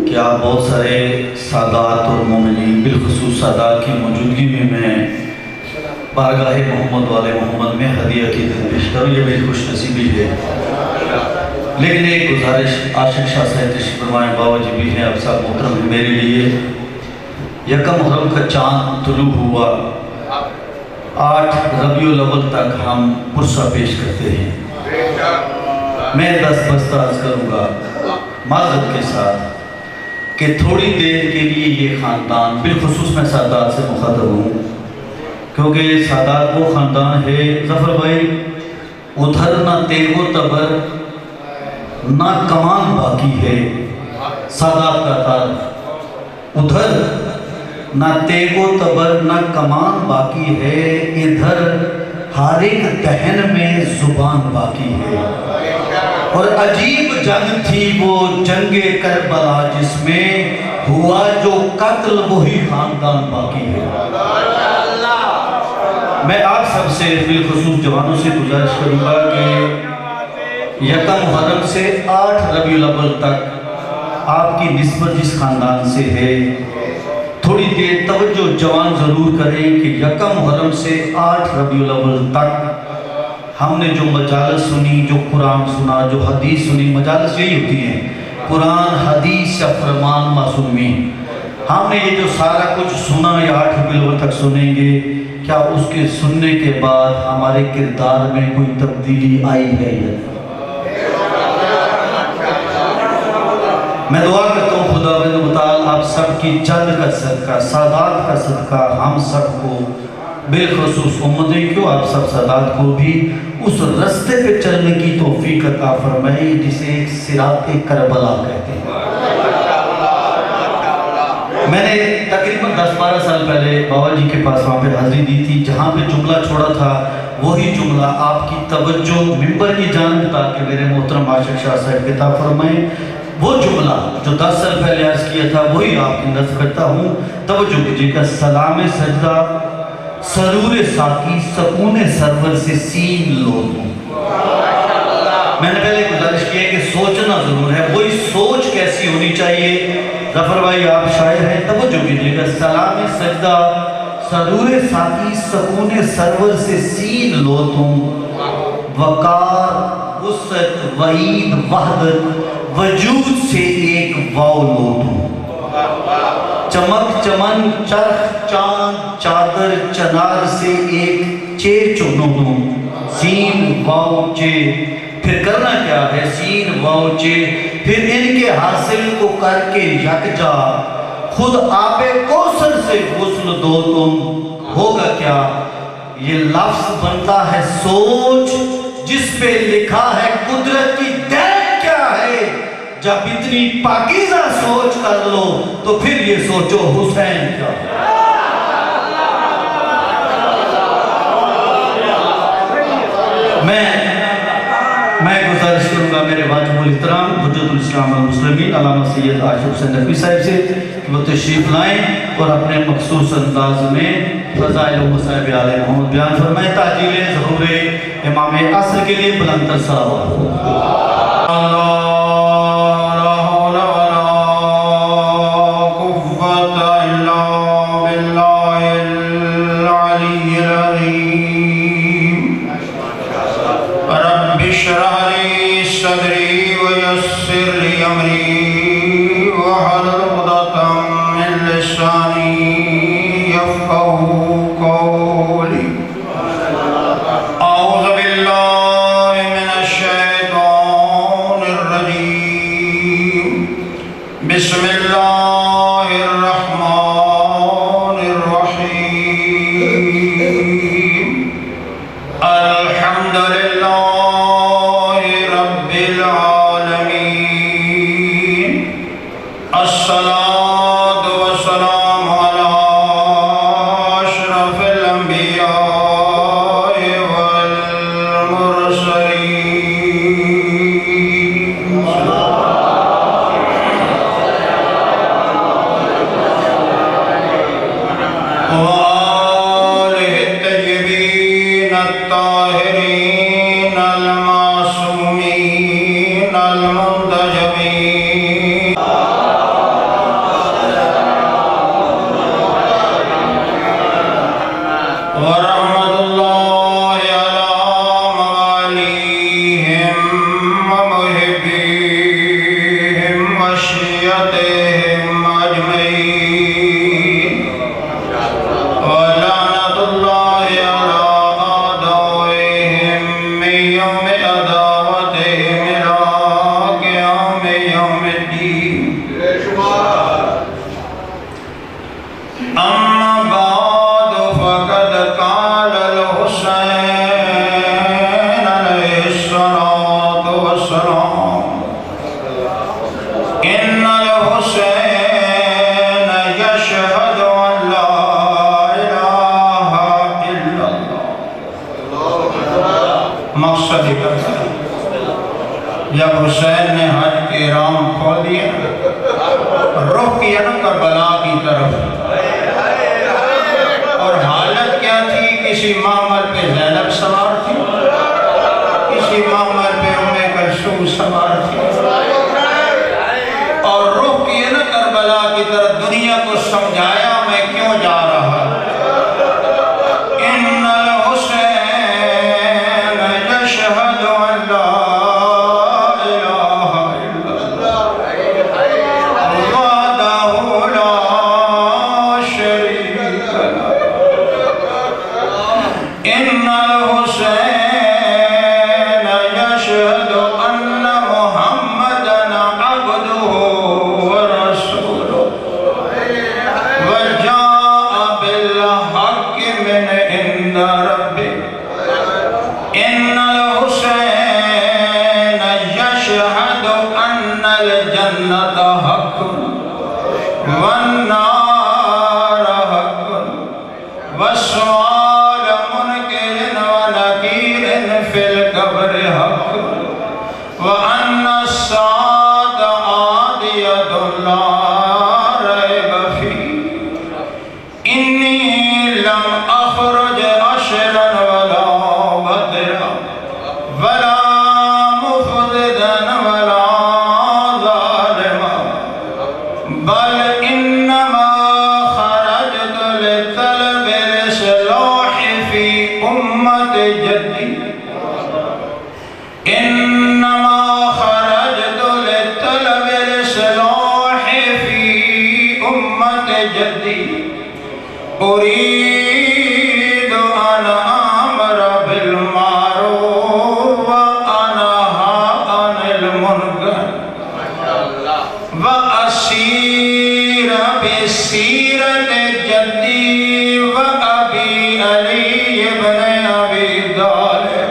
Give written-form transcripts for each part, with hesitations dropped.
کہ آپ بہت سارے سادات اور مومنین بالخصوص سادات کی موجودگی میں بارگاہ محمد والے محمد میں ہدیہ کی پیش کروں، یہ میری خوش نصیبی ہے۔ لیکن ایک گزارش عاشق شاہ صاحب تشریف فرمائیں، بابا جی بھی ہیں، اب صاحب محترم ہے، میرے لیے یکم محرم کا چاند طلوع ہوا، 8 ربیع الاول تک ہم پرسہ پیش کرتے ہیں۔ میں دست بستہ عرض کروں گا معذرت کے ساتھ کہ تھوڑی دیر کے لیے یہ خاندان، بالخصوص میں سادات سے مخاطب ہوں، کیونکہ سادات وہ خاندان ہے ظفر بھائی، ادھر نہ تیغ و تبر نہ کمان باقی ہے۔ سادات کا تعارف، ادھر نہ تیغ و تبر نہ کمان باقی ہے، ادھر ہر ایک دہن میں زبان باقی ہے۔ اور عجیب جنگ تھی وہ جنگ کربلا، جس میں ہوا جو قتل وہی خاندان باقی ہے۔ میں آپ سب سے بالخصوص جوانوں سے گزارش کروں گا کہ یکم محرم سے 8 ربیع الاول تک آپ کی نسبت جس خاندان سے ہے، تھوڑی دیر توجہ جوان ضرور کریں کہ یکم محرم سے 8 ربیع الاول تک ہم نے جو مجالس سنی، جو قرآن سنا، جو حدیث سنی، مجالس یہی ہوتی ہیں، قرآن، حدیث یا فرمان معصومین، ہم نے یہ جو سارا کچھ سنا یا 8 ربیع الاول تک سنیں گے، کیا اس کے سننے کے بعد ہمارے کردار میں کوئی تبدیلی آئی ہے یا نہیں؟ میں دعا کرتا ہوں خداوند متعال آپ سب کی جد کا صدقہ، سادات کا صدقہ، ہم سب کو بالخصوص امتیں کیوں آپ سب سادات کو بھی اس رستے پہ چلنے کی توفیق عطا فرمائے جسے صراط کربلا کہتے ہیں۔ میں نے تقریباً 10-12 سال پہلے بابا جی کے پاس وہاں پہ حاضری دی تھی، جہاں پہ جملہ چھوڑا تھا وہی جملہ آپ کی توجہ ممبر کی جانب تاکہ میرے محترم عاشق شاہ صاحب کے عطا فرمائیں۔ وہ جملہ جو 10 سال پہلے عرض کیا تھا وہی آپ کی نظر کرتا ہوں، توجہ کیجئے گا۔ سلام سجدہ سرور ساکی سکون سرور سے سین لو دوں۔ میں نے پہلے گزارش کی ہے کہ سوچنا ضرور ہے، وہی سوچ کیسی ہونی چاہیے؟ ظفر بھائی آپ شاعر ہیں، توجہ کیجئے گا۔ سلام سجدہ سرور ساکی سکون سرور سے سین لو تم، وقار وسعت وعید وحدت وجود سے ایک واو لو تم، چمک چمن چرخ چاند چادر چنار سے ایک چے چنو تم، سین واو چے، پھر کرنا کیا ہے؟ سین واو چے، پھر ان کے حاصل کو کر کے یکجا، خود آب کوثر سے غسل دو تم، ہوگا کیا؟ یہ لفظ بنتا ہے سوچ، جس پہ لکھا ہے قدرت کی دین کیا ہے؟ جب اتنی پاکیزہ سوچ کر لو تو پھر یہ سوچو حسین کیا ہے؟ میں گزارش کروں گا میرے واجب الاحترام حجت الاسلام والمسلمین علامہ سید عاشق حسین نقوی صاحب سے کہ وہ تشریف لائیں اور اپنے مخصوص انداز میں فضائل و مصائب آل محمد بیان فرمائیں۔ تاجیل ظہور امام عصر کے لیے بلند تر صلوات۔ بسم اللہ الرحمن الرحیم، الحمدللہ رب العالمین، الصلاة والسلام علی اشرف الانبیاء والمرسلین، وآلہ الطیبین الطاہرین المعصومین المنتجبین۔ مشيتهم أجمعين ولعنة الله على أعدائهم من يوم عداوتهم إلى قيام يوم الدين أما بعد فقد قال الحسين عليه الصلاة والسلام إن الحسين يشهد أن لا إله إلا الله مقصد کرتا ہے جب حسین نے حج کے رام کھول دیا رخ کیا نا کربلا کی طرف اور حالت کیا تھی کسی معمل پہ زینب سوار تھی کسی معمل پہ ام کلثوم سوار تھی اور رخ کیے نا کربلا کی طرف دنیا کو سمجھایا میں کیوں جا رہا ان الحسین یشہد ان لا الہ الا اللہ وحدہ لا شریک لہ ان الحسین یشہد ان محمدن عبدہ ورسولہ وجاء بالحق من عند ربہ ان الحسین یشہد ان الجنت حق والنار حق والسؤال منکر ونکیر فی القبر حق وأن الساعة آتية لا ريب فيه إني لم أخرج أشرا ولا بدرا ولا مفسدا ولا ظالما بل إنما خرجت لطلب الإصلاح في أمة جدي إنما خرجت لطلب الإصلاح في أمة جدي أريد أن أمر بالمعروف وأنهى عن المنكر وأسير بسيرة جدي وأبي علي بن أبي طالب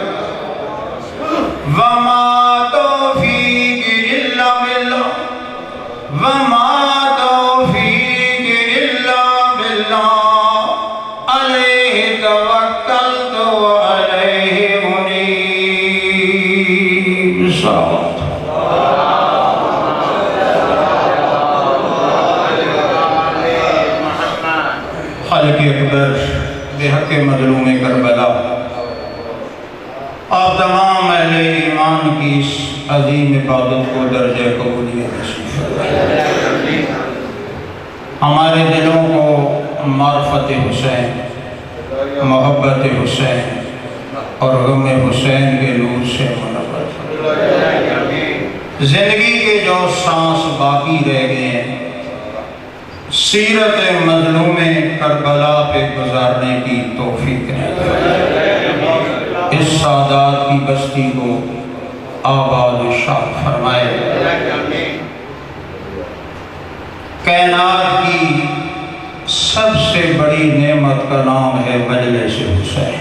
وما توفيقي إلا بالله وما توفيقي إلا بالله عليه توكلت وعليه أنيب صلوات خالق اکبر بحق مظلوم کربلا آپ تمام اہل ایمان کی اس عظیم عبادت کو درجہ قبولیت نصیب فرمائے ہمارے دلوں کو معرفت حسین محبت حسین اور غم حسین کے نور سے منور فرمائے زندگی کے جو سانس باقی رہ گئے ہیں سیرت مظلوم کربلا پہ گزارنے کی توفیق ہے اس سعادت کی بستی کو آباد و شاد فرمائے کائنات کی سب سے بڑی نعمت کا نام ہے مجلس حسین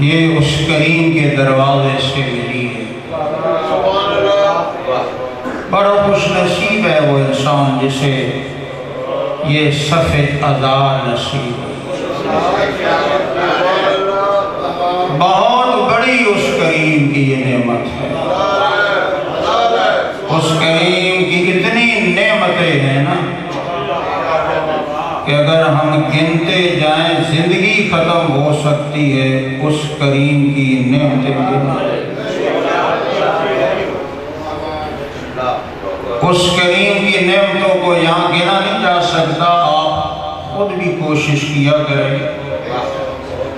یہ اس کریم کے دروازے سے ملی ہے بڑا خوش نصیب ہے وہ انسان جسے یہ صفحہ ازار نصیب ہے بہت بڑی اس کریم کی یہ نعمت ہے اس کریم کی اتنی نعمتیں ہیں نا کہ اگر ہم گنتے جائیں زندگی ختم ہو سکتی ہے اس کریم کی نعمتیں اس کریم کی نعمتوں کو یہاں گنا نہیں جا سکتا آپ خود بھی کوشش کیا کریں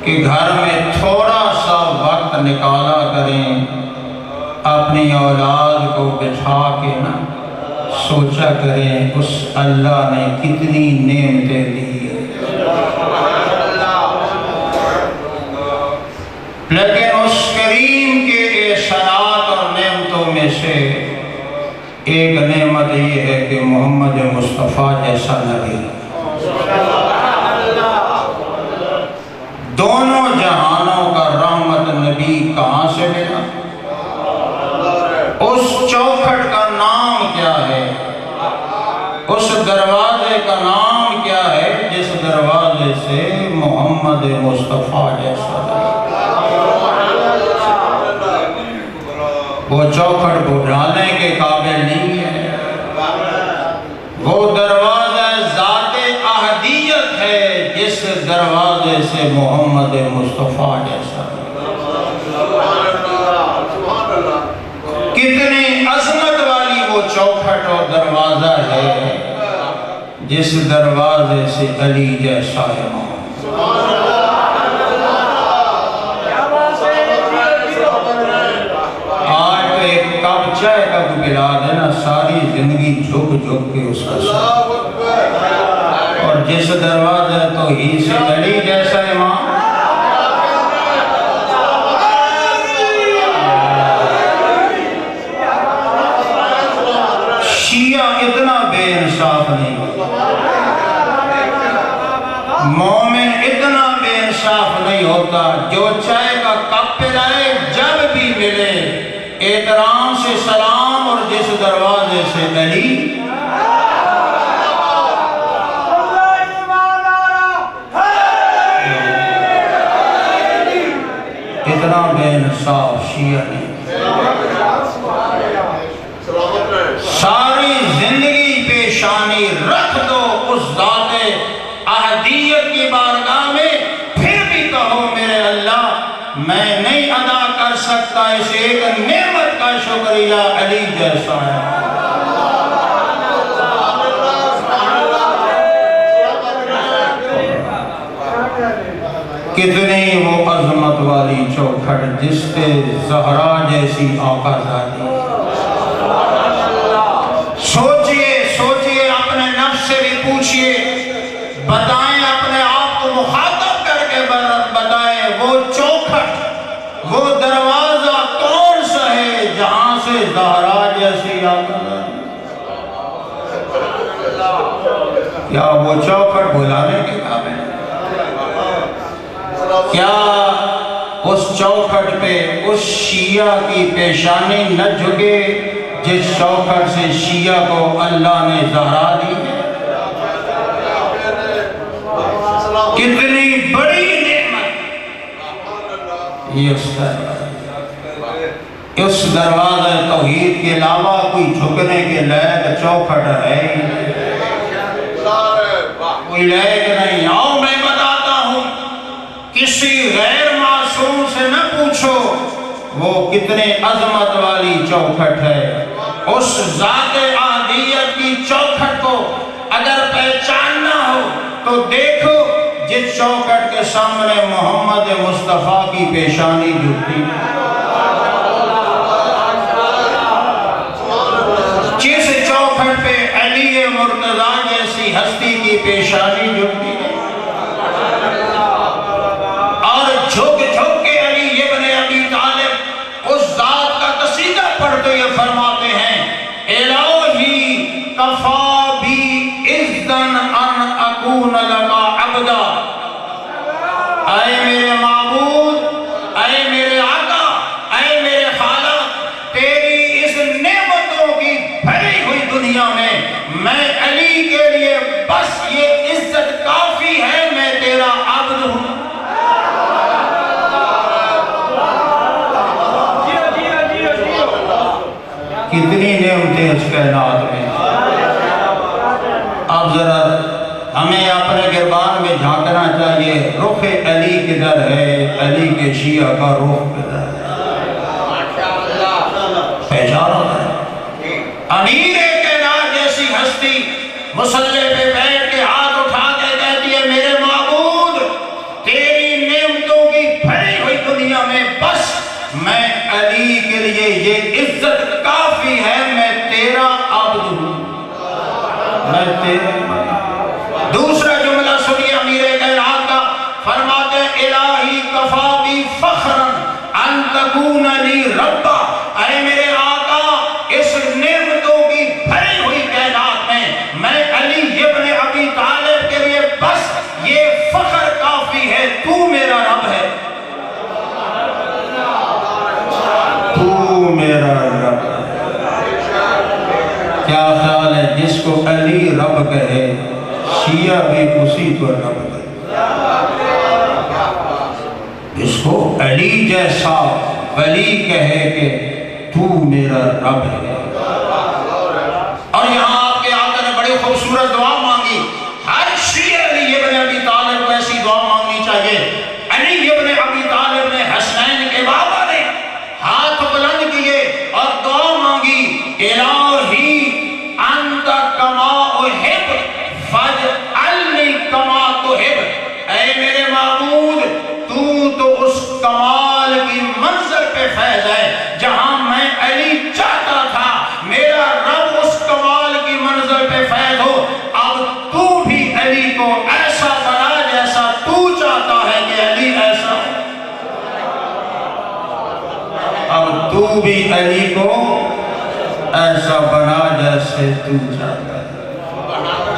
کہ گھر میں تھوڑا سا سا وقت نکالا کریں، اپنی اولاد کو بٹھا کے نا سوچا کریں اس اللہ نے کتنی نعمتیں دی ہیں، لیکن اس کریم کے احسانات اور نعمتوں میں سے ایک نعمت یہ ہے کہ محمد مصطفیٰ جیسا نبی دونوں جہانوں کا رحمت نبی کہاں سے ملا؟ اس چوکھٹ کا نام کیا ہے؟ اس دروازے کا نام کیا ہے جس دروازے سے محمد مصطفیٰ جیسا نبی؟ وہ چوکھٹ بجھانے کے قابل نہیں ہے، وہ دروازہ ذات احدیت ہے جس دروازے سے محمد مصطفیٰ جیسا کتنی عظمت والی وہ چوکھٹ اور دروازہ ہے جس دروازے سے علی جیسا امام۔ آج تو ایک کپ چائے کا پلا دینا ساری زندگی جھک جھک کے اس کا ساتھ، اور جس دروازہ تو ہی سے علی جیسا امام۔ شیعہ اتنا بے انصاف نہیں، مومن اتنا بے انصاف نہیں ہوتا جو چائے کا کپ پلائے جب بھی ملے احترام سے سلام، اور جس دروازے سے علی اتنا بے انصاف شیعہ نہیں۔ ساری زندگی پیشانی رکھ دو اس ذات احدیت کی بارگاہ میں، پھر بھی کہو میرے اللہ میں نہیں ادا کر سکتا اس ایک نعمت کا شکریہ، علی جیسا ہے۔ کتنی وہ عظمت والی چوکھٹ جس پہ زہرا جیسی آقا زادی۔ سوچئے اپنے نفس سے بھی پوچھئے، بتائیں اپنے آپ کو مخاطب کر کے بتائیں وہ چوکھٹ وہ دروازہ کون سا ہے جہاں سے زہرا جیسی آقا زادی؟ کیا وہ چوکھٹ بھلانے کے قابل ہے؟ کیا اس چوکھٹ پہ اس شیعہ کی پیشانی نہ جھکے جس چوکھٹ سے شیعہ کو اللہ نے زہرا دی ہے؟ کتنی بڑی نعمت یہ اس دروازہ توحید کے علاوہ کوئی جھکنے کے لائق چوکھٹ ہے، کوئی لائق نہیں۔ آؤ میں بتاتا ہوں، کسی غیر معصوم سے نہ پوچھو وہ کتنے عظمت والی چوکھٹ ہے۔ اس ذات احدیت کی چوکھٹ کو اگر پہچاننا ہو تو دیکھو جس چوکھٹ کے سامنے محمد مصطفیٰ کی پیشانی جھکتی ہے، جس چوکھٹ پہ علی مرتضیٰ جیسی ہستی کی پیشانی جھکتی ہے، جھک کے علی ابن ابی طالب اس ذات کا قصیدہ پڑھتے یہ فرماتے ہیں، الہی کفا بی اذن ان اکون لکا عبدا، اے میرے معبود، اے میرے آقا، اے میرے خالق، تیری اس نعمتوں کی بھری ہوئی دنیا میں علی کے لیے بس یہ عزت کافی ہے، میں تیرا عبد ہوں۔ کتنی نعمتیں اس کائنات میں۔ اب ذرا ہمیں اپنے گربان میں جھانکنا چاہیے، رخ علی کدھر ہے، علی کے شیعہ کا رخ کدھر ہے؟ پہچانو ہے امیر کائنات جیسی ہستی مصلی پہ بیٹھ کے ہاتھ اٹھا کے کہتی ہے، میرے معبود تیری نعمتوں کی بھری ہوئی دنیا میں علی کے لیے یہ عزت کافی ہے، میں تیرا عبد ہوں، میں تیرا۔ دوسرا جملہ سنیے امیر کائنات کا، فرماتے ہیں الہی کفا بی فخرا ان تکون لی ربا، اے میرے آقا اس نعمتوں کی بھری ہوئی کائنات میں علی ابن ابی طالب کے لیے بس یہ فخر کافی ہے، تو میرا رب ہے، تو میرا رب ہے۔ کیا خیال ہے جس کو علی رب کہے شیعہ بھی اسی کو رب کہے، جس کو علی جیسا ولی کہے کہ تو میرا رب ہے۔ اور یہاں آپ کے آقا نے بڑی خوبصورت دعا مانگی، ہر شیعہ علی ابن ابی طالب کو ایسی دعا مانگنی چاہیے۔ علی ابن ابی طالب نے حسنین کے بابا نے ہاتھ بلند کیے اور دعا مانگی، الہی انت کما احب فاجعلنی کما تحب، اے میرے معبود تو اس کمال کی منزل پہ فیض ہے جہاں میں علی چاہتا تھا، میرا رب اس کمال کی منزل پہ فیض ہو، اب تو بھی علی کو ایسا بنا جیسا تو چاہتا ہے کہ علی ایسا ہو، اب تو بھی علی کو ایسا بنا جیسے تو چاہتا ہے۔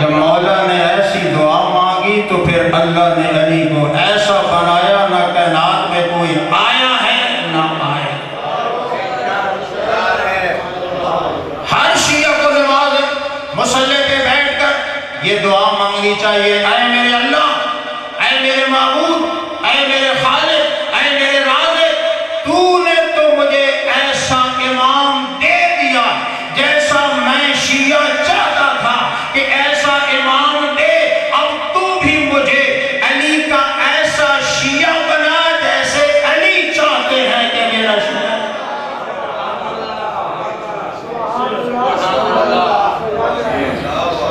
جب مولا نے ایسی دعا مانگی تو پھر اللہ نے علی کو ایسا بنایا، نہ کائنات میں کوئی آیا ہے نہ آیا۔ ہر شیعہ کو نماز مصلی پہ بیٹھ کر یہ دعا مانگنی چاہیے، اے میرے اللہ، اے میرے معبود، اے میرے خالق، اے میرے رازق، تو نے تو مجھے ایسا امام دے دیا جیسا میں شیعہ چاہتا تھا کہ ایسا امام دے، اب تو بھی مجھے علی کا ایسا شیعہ بنا جیسے علی چاہتے ہیں کہ میرا شیعہ۔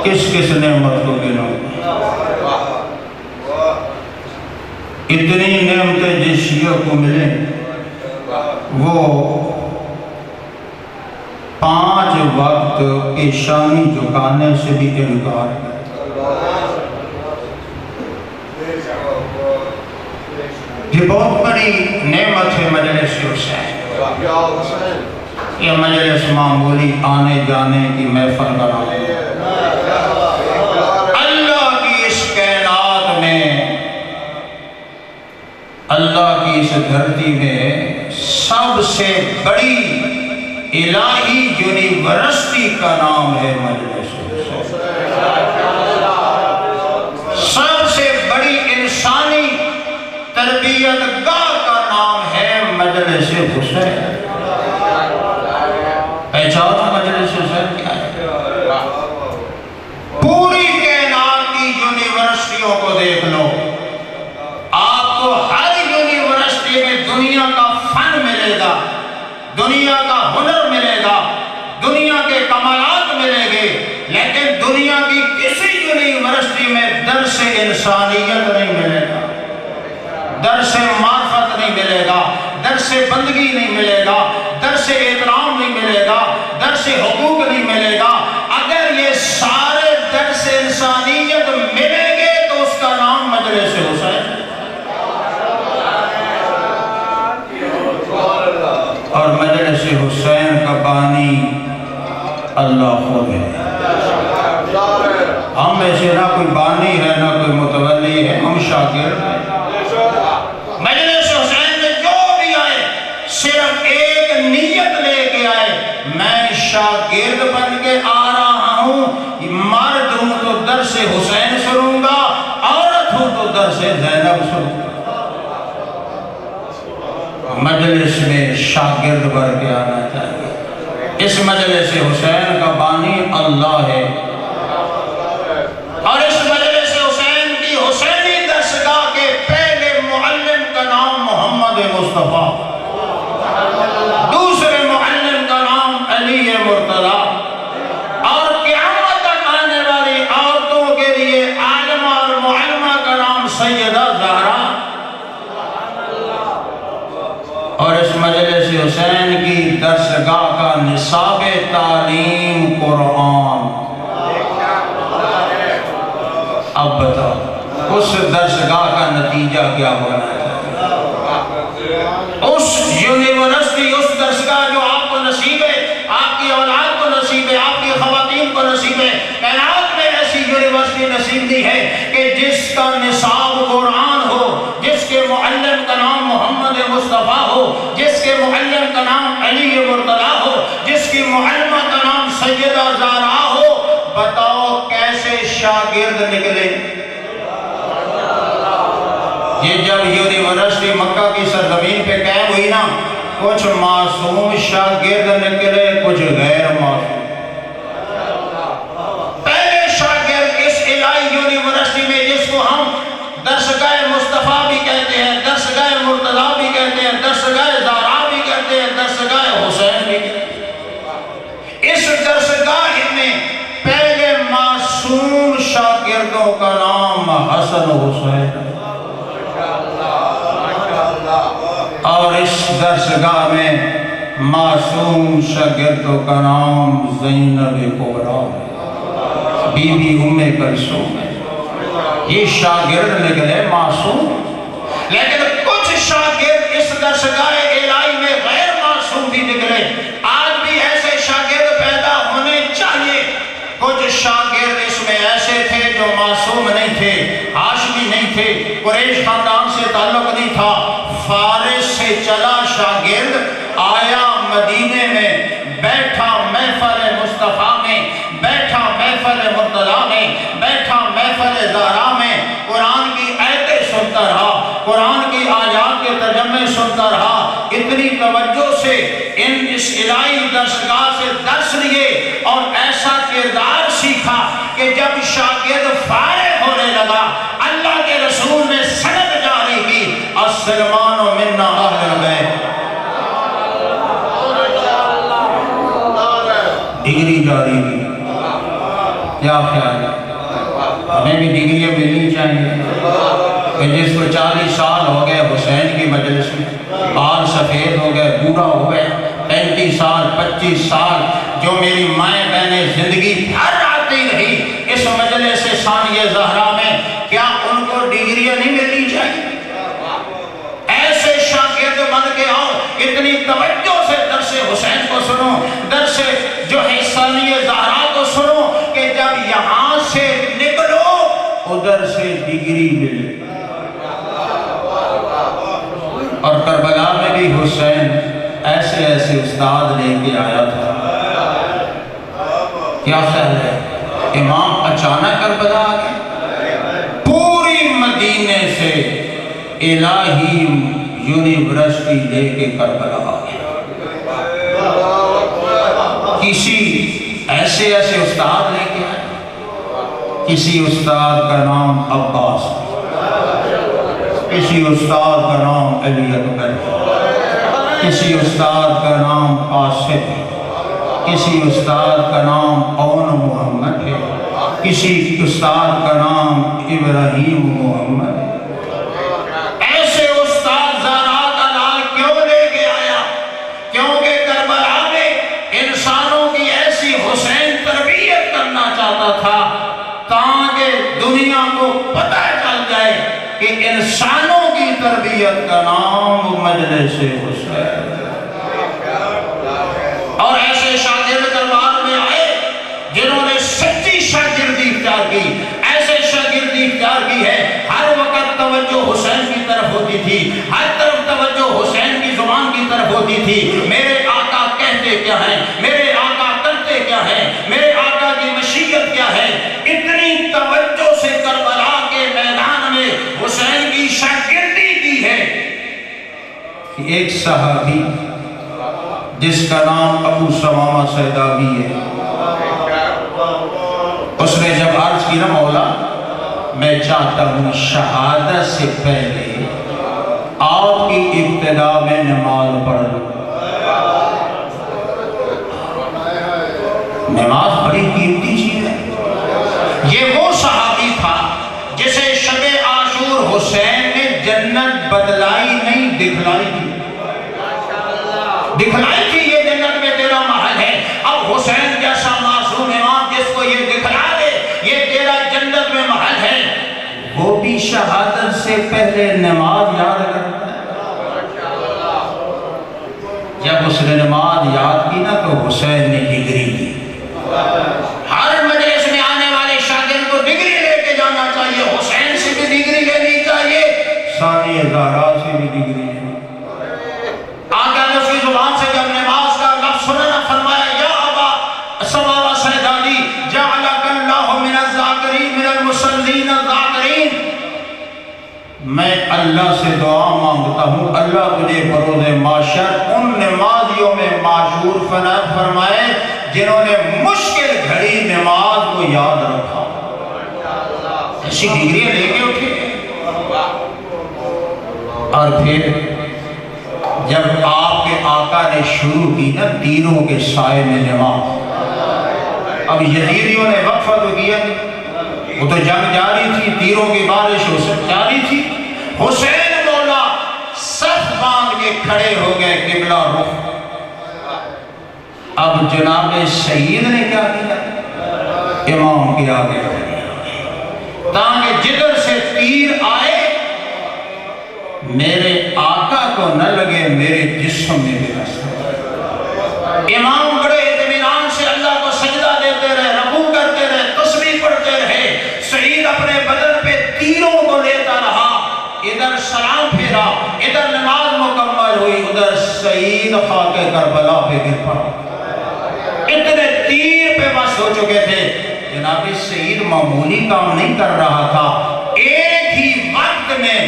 کس کس نعمت کو گنو، اتنی نعمتیں جس شیعہ کو ملیں وہ 5 وقت پیشانی جھکانے سے بھی انکار ہے۔ یہ بہت بڑی نعمت ہے مجلس حسین، یہ مجلس معمولی آنے جانے کی محفل کا نام ہے۔ اللہ کی اس کائنات میں، اللہ کی اس دھرتی میں سب سے بڑی الہی یونیورسٹی کا نام ہے مجلس حسین، سب سے بڑی انسانی تربیت گاہ کا نام ہے مجلس حسین۔ پہچانا مجلس حسین کیا ہے؟ پوری کائنات کی یونیورسٹیوں کو دیکھ لو، آپ کو ہر یونیورسٹی میں دنیا کا فن ملے گا، دنیا کا ہنر ملے گا، دنیا کے کمالات ملیں گے، لیکن دنیا کی کسی یونیورسٹی میں درس انسانیت نہیں ملے گا، درس معرفت نہیں ملے گا، درس بندگی نہیں ملے گا، درس احترام نہیں ملے گا، درس حقوق نہیں ملے گا۔ اگر یہ سارے درس انسانیت ملیں گے تو اس کا نام مجلس حسین۔ اور مجلس حسین کا بانی اللہ خود ہے، ہم میں سے نہ کوئی بانی ہے نہ کوئی متولی ہے، ہم شاگرد ہیں۔ مجلس حسین میں جو بھی آئے صرف ایک نیت لے کے آئے، میں شاگرد بن کے آ رہا ہوں، مرد ہوں تو درس حسین سنوں گا، عورت ہوں تو درس زینب سنوں گا۔ مجلس میں شاگرد بن کے آنا چاہیے۔ اس مجلس حسین کا بانی اللہ ہے، اور اس مجلس حسین کی حسینی درسگاہ کے پہلے معلم کا نام محمد مصطفیٰ، دوسرے معلم کا نام علی مرتضیٰ، اور قیامت تک آنے والی عورتوں کے لیے عالمہ اور معلمہ کا نام سیدہ زہرا۔ اور اس مجلس حسین کی درسگاہ کا نصاب تعلیم قرآن. اب بتاؤ اس درسگاہ کا نتیجہ کیا ہونا چاہیے؟ اس یونیورسٹی، اس درسگاہ جو آپ کو نصیب ہے، آپ کی اولاد کو نصیب ہے، آپ کی خواتین کو نصیب ہے، کائنات میں ایسی یونیورسٹی نصیب دی ہے کہ جس کا نصاب قرآن ہو، جس کے معلم کا نام محمد مصطفیٰ ہو، جس کے معلم کا نام علی مرتضیٰ ہو، جس کی معلمہ کا نام سیدہ زہرا ہو. بتاؤ کیسے شاگرد نکلے؟ یہ جب یونیورسٹی مکہ کی سرزمین پہ قائم ہوئی نا، کچھ معصوم شاگرد نکلے، کچھ غیر معصوم. پہلے شاگرد اس الہی یونیورسٹی میں، جس کو ہم درسگاہ مصطفیٰ بھی کہتے ہیں، درسگاہ مرتضیٰ بھی کہتے ہیں، درسگاہ زہرا بھی کہتے ہیں، درسگاہ حسین بھی کہتے ہیں، اس درسگاہ میں پہلے معصوم شاگردوں کا نام حسن حسین، اور اس درسگاہ میں معصوم شاگردوں کا نام زینب کبریٰ، بی بی ام کلثوم ہے. یہ شاگرد نکلے معصوم. لیکن کچھ شاگرد اس درسگاہ الہی میں غیر معصوم بھی نکلے. آج بھی ایسے شاگرد پیدا ہونے چاہیے. کچھ شاگرد اس میں ایسے تھے جو معصوم نہیں تھے، ہاشمی نہیں تھے، قریش خاندان سے تعلق نہیں تھا. فارس سے چلا شاگرد آیا مدینے میں، بیٹھا محفل مصطفیٰ میں، بیٹھا محفل مرتضیٰ میں، بیٹھا محفل زہرا میں، قرآن کی آیتیں سنتا رہا، قرآن کی آیات کے ترجمے سنتا رہا. اتنی توجہ سے اس الہی درسگاہ سے درس لیے اور ایسا کردار سیکھا کہ جب شاگرد فارغ ہونے لگا، اللہ کے رسول نے سند جاری کی، السلمان منا اہل البیت. ڈگری جاری کی. کیا خیال ہے؟ ہمیں بھی ڈگریاں ملنی چاہیے کہ جس کو 40 سال ہو گئے حسین کی مجلس میں، بال سفید ہو گئے، بوڑھا ہو گئے، 35 سال 25 سال جو میری مائیں بہنیں زندگی بھر آتی رہی اس مجلس ثانیہ زہرا میں، کیا ان کو ڈگریاں نہیں ملنی چاہیے؟ ایسے شاگرد بن کے آؤ، اتنی توجہ سے درس حسین کو سنو، درس جو ہے ثانیہ زہرا کو سنو کہ جب یہاں سے نکلو ادھر سے ڈگری ملے. اور کربلا میں بھی حسین ایسے ایسے استاد لے کے آیا تھا. کیا خیال ہے؟ امام اچانک کربلا آ گئے. پوری مدینے سے الہی یونیورسٹی لے کے کربلا آ گئے. کسی ایسے ایسے استاد لے کے آئے. کسی استاد کا نام عباس، کسی استاد کا نام علی اکبر، کسی استاد کا نام قاسم، کسی استاد کا نام اون محمد ہے، کسی استاد کا نام ابراہیم محمد ہے. ایسے استاد زہرا کا لال کیوں لے کے آیا؟ کیونکہ کربلا میں انسانوں کی ایسی حسین تربیت کرنا چاہتا تھا تاکہ دنیا کو پتہ چل جائے کہ انسانوں کی تربیت کا نام مجلس حسین. اور ایسے شاگرد دربار میں آئے جنہوں نے سچی شاگردی اختیار کی. ایسے شاگردی اختیار کی ہے ہر وقت توجہ حسین کی طرف ہوتی تھی، ہر طرف توجہ حسین کی زبان کی طرف ہوتی تھی. میرے آقا کہتے کیا ہیں، میرے آقا کرتے کیا ہیں، میرے آقا کی مشیت کیا ہے. اتنی توجہ سے کربلا کے میدان میں حسین کی شاگردی کی ہے. ایک صحابی جس کا نام ابو ثمامہ صیداوی ہے، اس نے جب عرض کی نا مولا میں چاہتا ہوں شہادت سے پہلے آپ کی ابتدا میں نماز پڑھ لوں. نماز بڑی قیمتی چیز ہے. یہ وہ صحابی تھا جسے شب عاشور حسین نے جنت بدلائی نہیں دکھلائی تھی. دکھلائی تھی سے پہلے نماز یاد کرتا ہے. جب اس نے نماز یاد کی نا تو حسین نے ڈگری دی. ہر مجلس میں آنے والے شاگرد کو ڈگری لے کے جانا چاہیے. حسین سے بھی ڈگری لینی چاہیے, ثانی زہرا سے بھی ڈگری لینی. آقا نے اس کی زبان سے جب نماز کا لفظ سنا نا فرمایا یا ابا سما و سیدادی جعلک اللہ من الذاکرین من المصلین الذاکرین. میں اللہ سے دعا مانگتا ہوں اللہ تجھے بروز محشر ان نمازیوں میں معشور فرمائے جنہوں نے مشکل گھڑی نماز کو یاد رکھا. ایسی ڈگریاں لے کے اٹھے. اور پھر جب آپ کے آقا نے شروع کی نا تیروں کے سائے میں نماز, اب یزیدیوں نے وقفہ تو کیا نہیں, وہ تو جنگ جاری تھی, تیروں کی بارش جاری تھی. حسین مولا صف باندھ کے کھڑے ہو گئے قبلہ رخ. اب جناب سید نے کیا کیا, امام کے آگے تاکہ جدھر سے تیر آئے میرے آقا کو نہ لگے میرے جسم میں بھی رسے. امام بڑے اطمینان سے اللہ کو سجدہ دیتے رہے, رکوع کرتے رہے, تسبیح پڑھتے رہے. سعید اپنے بدن پہ تیروں کو لیتا رہا, ادھر سلام پھیرا, ادھر نماز مکمل ہوئی, ادھر سعید خاک کربلا پہ گر پڑا. اتنے تیر پہ بس ہو چکے تھے. جناب سعید معمولی کام نہیں کر رہا تھا, ایک ہی وقت میں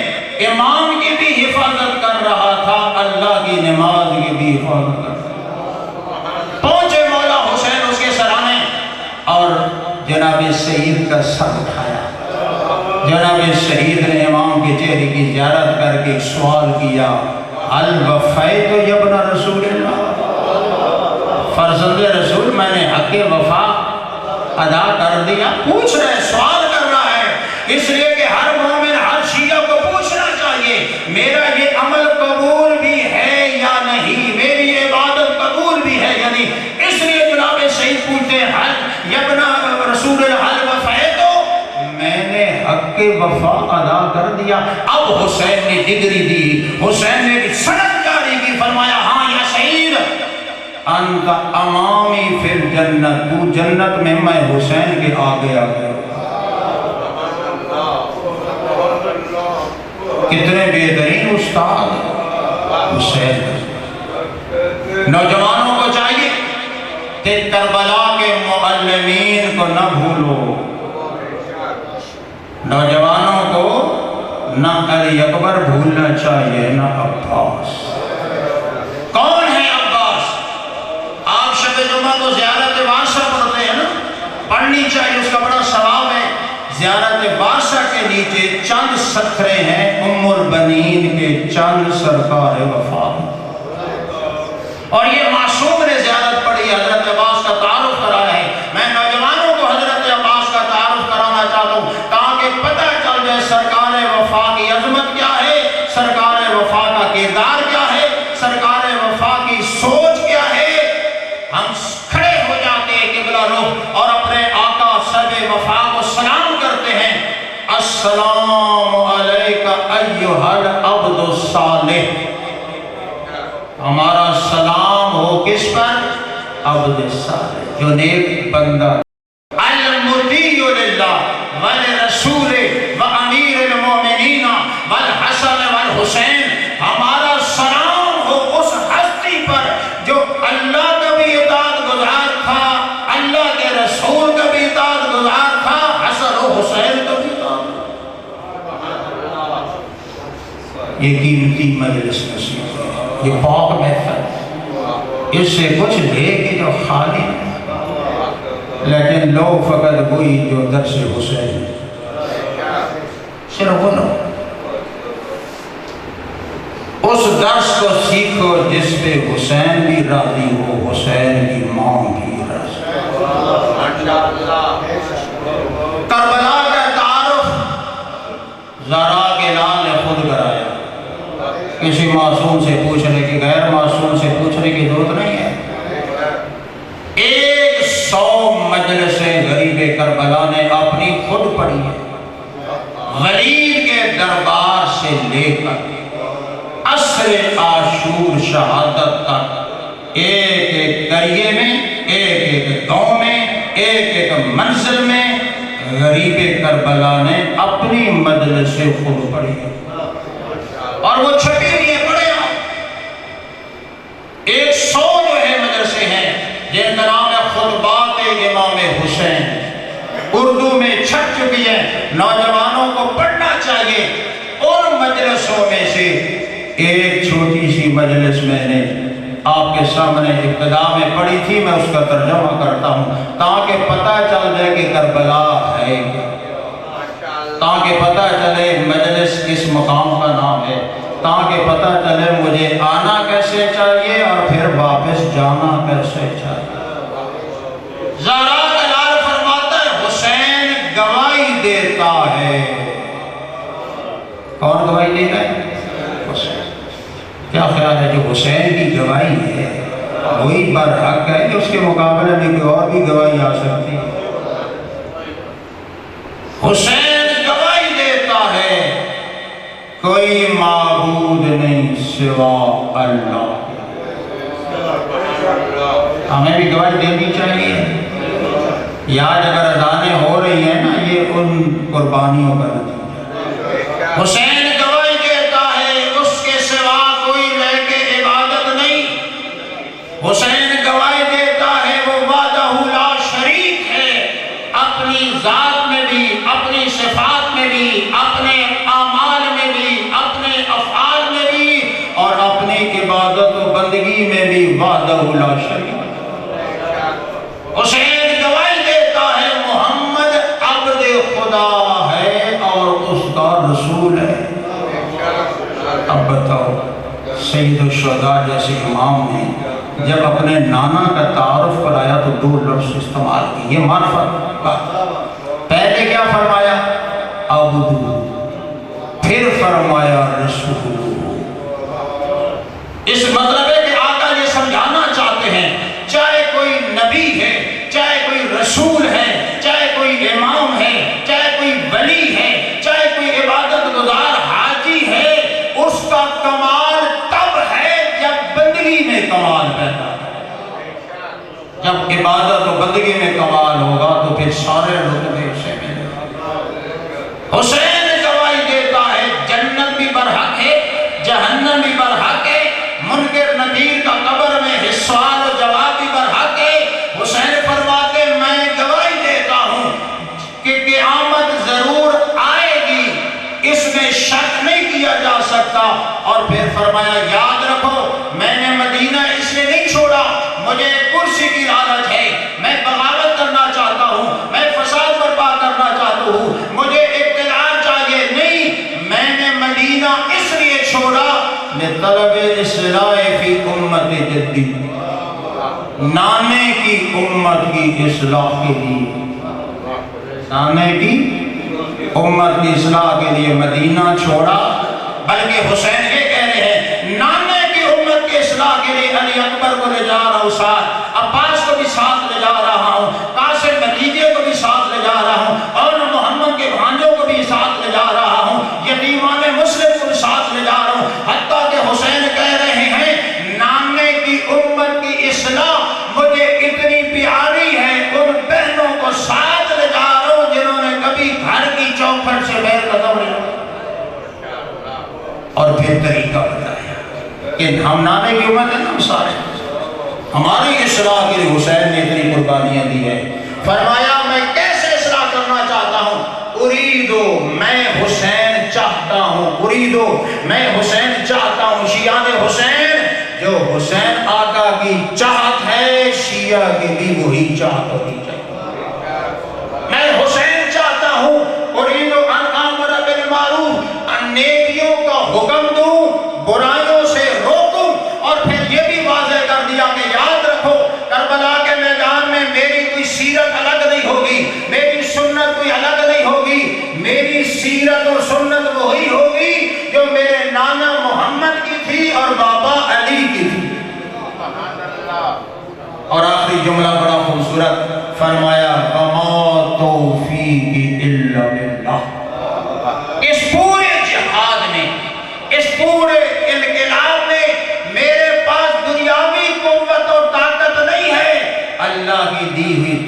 امام کی بھی حفاظت کر رہا تھا, اللہ کی نماز کی بھی حفاظت کر رہا تھا. پہنچے مولا حسین اس کے سرانے اور جناب سعید کا سر اٹھایا. جناب سعید نے امام کے چہرے کی زیارت کر کے سوال کیا, هل وفیت یا ابن رسول اللہ, فرزند رسول میں نے حق وفا ادا کر دیا. پوچھ رہے, سوال کر رہا ہے, اس لیے کہ ہر مومن ہر شیعہ کو پوچھنا چاہیے میرا یہ عمل قبول بھی ہے یا نہیں, میری عبادت قبول بھی ہے یا نہیں. اس لیے جناب سعید پوچھتے ہیں حل یا ابن رسول الحل وفیتو, میں نے حق وفا ادا کر دیا. اب حسین نے ڈگری دی, حسین نے سند جاری کی, فرمایا ہاں یا سعید انت امامی فی الجنت, تو جنت میں, میں حسین کے آگے آگے. کتنے بہترین استاد حسین. نوجوانوں کو چاہیے کہ کربلا کے معلمین کو نہ بھولو. نوجوانوں کو نہ علی اکبر بھولنا چاہیے نہ عباس. کون ہے عباس؟ آپ شب جمعہ کو زیارت وارثہ پڑھتے ہیں نا, پڑھنی چاہیے, اس کا بڑا ثواب ہے. زیارت وارثہ کے نیچے چند صخرے ہیں, ام البنین کے چند سرکار وفا. اور یہ معصوم نے زیارت پڑھی, حضرت عباس کا تعارف کرایا ہے. میں نوجوانوں کو حضرت عباس کا تعارف کرانا چاہتا ہوں تاکہ پتہ چل جائے سرکار وفا کی عظمت کیا ہے, سرکار وفا کا کردار کیا ہے, سرکار وفا کی سوچ کیا ہے. ہم کھڑے ہو جاتے ہیں قبلہ رخ اور اپنے آقا صاحب وفا کو سلام کرتے ہیں, السلام علیکہ ایھا العبد الصالح. ہمارا سلام ہو کس پر؟ عبد صالح, جو نیک بندہ. المطیع للہ ولرسول وامیر المومنین والحسن والحسین. ہمارا سلام ہو اس ہستی پر جو اللہ کا بھی اطاعت گزار تھا, اللہ کے رسول کا بھی اطاعت گزار تھا, حسن و حسین کا بھی اطاعت. یہ قیمتی مجلس نصیب ہے, یہ پاک محفل, اس سے کچھ لے کے جو خالی, لیکن لو فقط وہی جو درس حسین, صرف وہ لو اس درس کو سیکھو جس پہ حسین بھی راضی ہو, حسین کی ماں بھی راضی. کربلا کا تعارف زہرا کے لال نے خود کرایا. کسی معصوم سے پوچھنے کی, غیر معصوم سے پوچھنے کی ضرورت نہیں ہے. 100 مجلسیں غریب کربلا نے اپنی خود پڑھی ہے. غریب کے دربار سے لے کر عصر عاشور شہادت تک ایک ایک قریے میں، ایک ایک گاؤں میں، ایک ایک منزل میں غریب کربلا نے اپنی مجلس خود پڑھی اور وہ چھپی ہوئی ہے، پڑھے آپ 100 جو ہے مدرسے ہیں جن کا نام ہے خطبات امام حسین، اردو میں چھپ چکی ہے، نوجوانوں کو پڑھنا چاہیے۔ ان مجلسوں میں سے ایک چھوٹی سی مجلس میں نے آپ کے سامنے ابتدا میں پڑھی تھی، میں اس کا ترجمہ کرتا ہوں تاکہ پتہ چل جائے کہ کربلا ہے کیا، تاکہ پتہ چلے مجلس کس مقام کا نام ہے، تاکہ پتہ چلے مجھے آنا کیسے چاہیے اور پھر واپس جانا کیسے چاہیے۔ زہرا کا لال فرماتا ہے حسین گواہی دیتا ہے۔ کون گواہی دیتا ہے؟ حسین۔ کیا خیال ہے جو حسین کی گواہی ہے وہی برحق ہے کہ اس کے مقابلے میں کوئی اور بھی گواہی آ سکتی ہے؟ حسین گواہی دیتا ہے کوئی معبود نہیں سوا اللہ۔ ہمیں بھی گواہی دینی چاہیے۔ یاد اگر اذانیں ہو رہی ہیں نا، یہ ان قربانیوں کا نتیجہ۔ حسین گواہی دیتا ہے اس کے سوا کوئی لائق عبادت نہیں۔ حسین گواہی دیتا ہے وہ وحدہ لا شریک ہے، اپنی ذات میں بھی، اپنی صفات میں بھی، اپنے اعمال میں بھی، اپنے افعال میں بھی، اور اپنی عبادت و بندگی میں بھی وحدہ لا شریک۔ حسین گواہی دیتا ہے محمد عبد خدا ہے اور اس کا رسول ہے۔ اب بتاؤ سید الشہداء جیسے امام نے جب اپنے نانا کا تعارف کرایا تو 2 لفظ استعمال کیے، یہ معرفت بات۔ پہلے کیا فرمایا؟ عبدو، پھر فرمایا رسول۔ اس مطلب ہے کہ آقا یہ سمجھانا چاہتے ہیں چاہے کوئی نبی ہے، چاہے کوئی رسول ہے، چاہے کوئی امام ہے، چاہے کوئی ولی ہے، چاہے کوئی عبادت گزار حاجی ہے، اس کا کمال تب ہے جب بندگی میں کمال پیدا ہے۔ جب عبادت و بندگی میں کمال ہوگا تو پھر سارے رتبے اسے ملیں گے۔ حسین گواہی دیتا ہے جنت بھی برحق ہے، جہنم بھی برحق ہے، منکر نکیر کا قبر میں سوال و جواب بھی برحق ہے۔ حسین فرماتے میں گواہی دیتا ہوں کہ قیامت ضرور آئے گی، اس میں شک نہیں کیا جا سکتا۔ اور پھر فرمایا یاد رکھو میں نے مدینہ اس لیے نہیں چھوڑا، مجھے کرسی کی لالچ ہے، میں بغاوت کرنا چاہتا ہوں، میں فساد برپا کرنا چاہتا ہوں، مجھے اقتدار چاہیے، نہیں، میں نے مدینہ اس لیے چھوڑا لطلب اصلاح فی امت جدی، نانے کی امت کی اصلاح کے لیے، نانے کی امت کی اصلاح کے لیے مدینہ چھوڑا۔ بلکہ حسین یہ کہہ رہے ہیں نانے کی امت کی اصلاح کے لیے علی اکبر کو لے جا رہا ہوں ساتھ، عباس کو بھی ساتھ لے جا رہا ہوں، قاسم بھتیجے کو بھی ساتھ لے جا رہا ہوں، اور محمد کے بھانجوں کو بھی ساتھ لے جا رہا ہوں، یتیمان مسلم کو بھی ساتھ لے جا رہا ہوں۔ حتیٰ کہ حسین کہہ رہے ہیں نانے کی امت کی اصلاح مجھے اتنی پیاری ہے، ان بہنوں کو ساتھ لے جا رہا ہوں جنہوں نے کبھی گھر کی چوکھٹ سے غیر قدم نہیں۔ اور پھر طریقہ بتایا کہ ہم نانے کی امت ہے نا، سارے ہماری اصلاح کے لیے حسین نے اتنی قربانیاں دی ہے۔ فرمایا میں کیسے اصلاح کرنا چاہتا ہوں؟ اریدو، میں حسین چاہتا ہوں، اریدو، میں حسین چاہتا ہوں، شیعان حسین، جو حسین آقا کی چاہت ہے شیعہ کی بھی وہی چاہت ہونی چاہیے۔ میں حسین چاہتا ہوں اریدو ان آمر بالمعروف، ان نیکیوں کا حکم دوں، برائیوں سے روکوں، اور پھر یہ بھی واضح کر دیا کہ یاد رکھو کربلا کے میدان میں میری کوئی سیرت الگ نہیں ہوگی، میری سنت کوئی الگ نہیں ہوگی، میری سیرت اور سنت وہی ہوگی جو میرے نانا محمد کی تھی اور بابا علی کی تھی۔ اور آخری جملہ بڑا خوبصورت فرمایا وَمَا تَوْفِيقِ إِلَّا بِاللَّهِ۔ اس پورے جہاد میں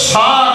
7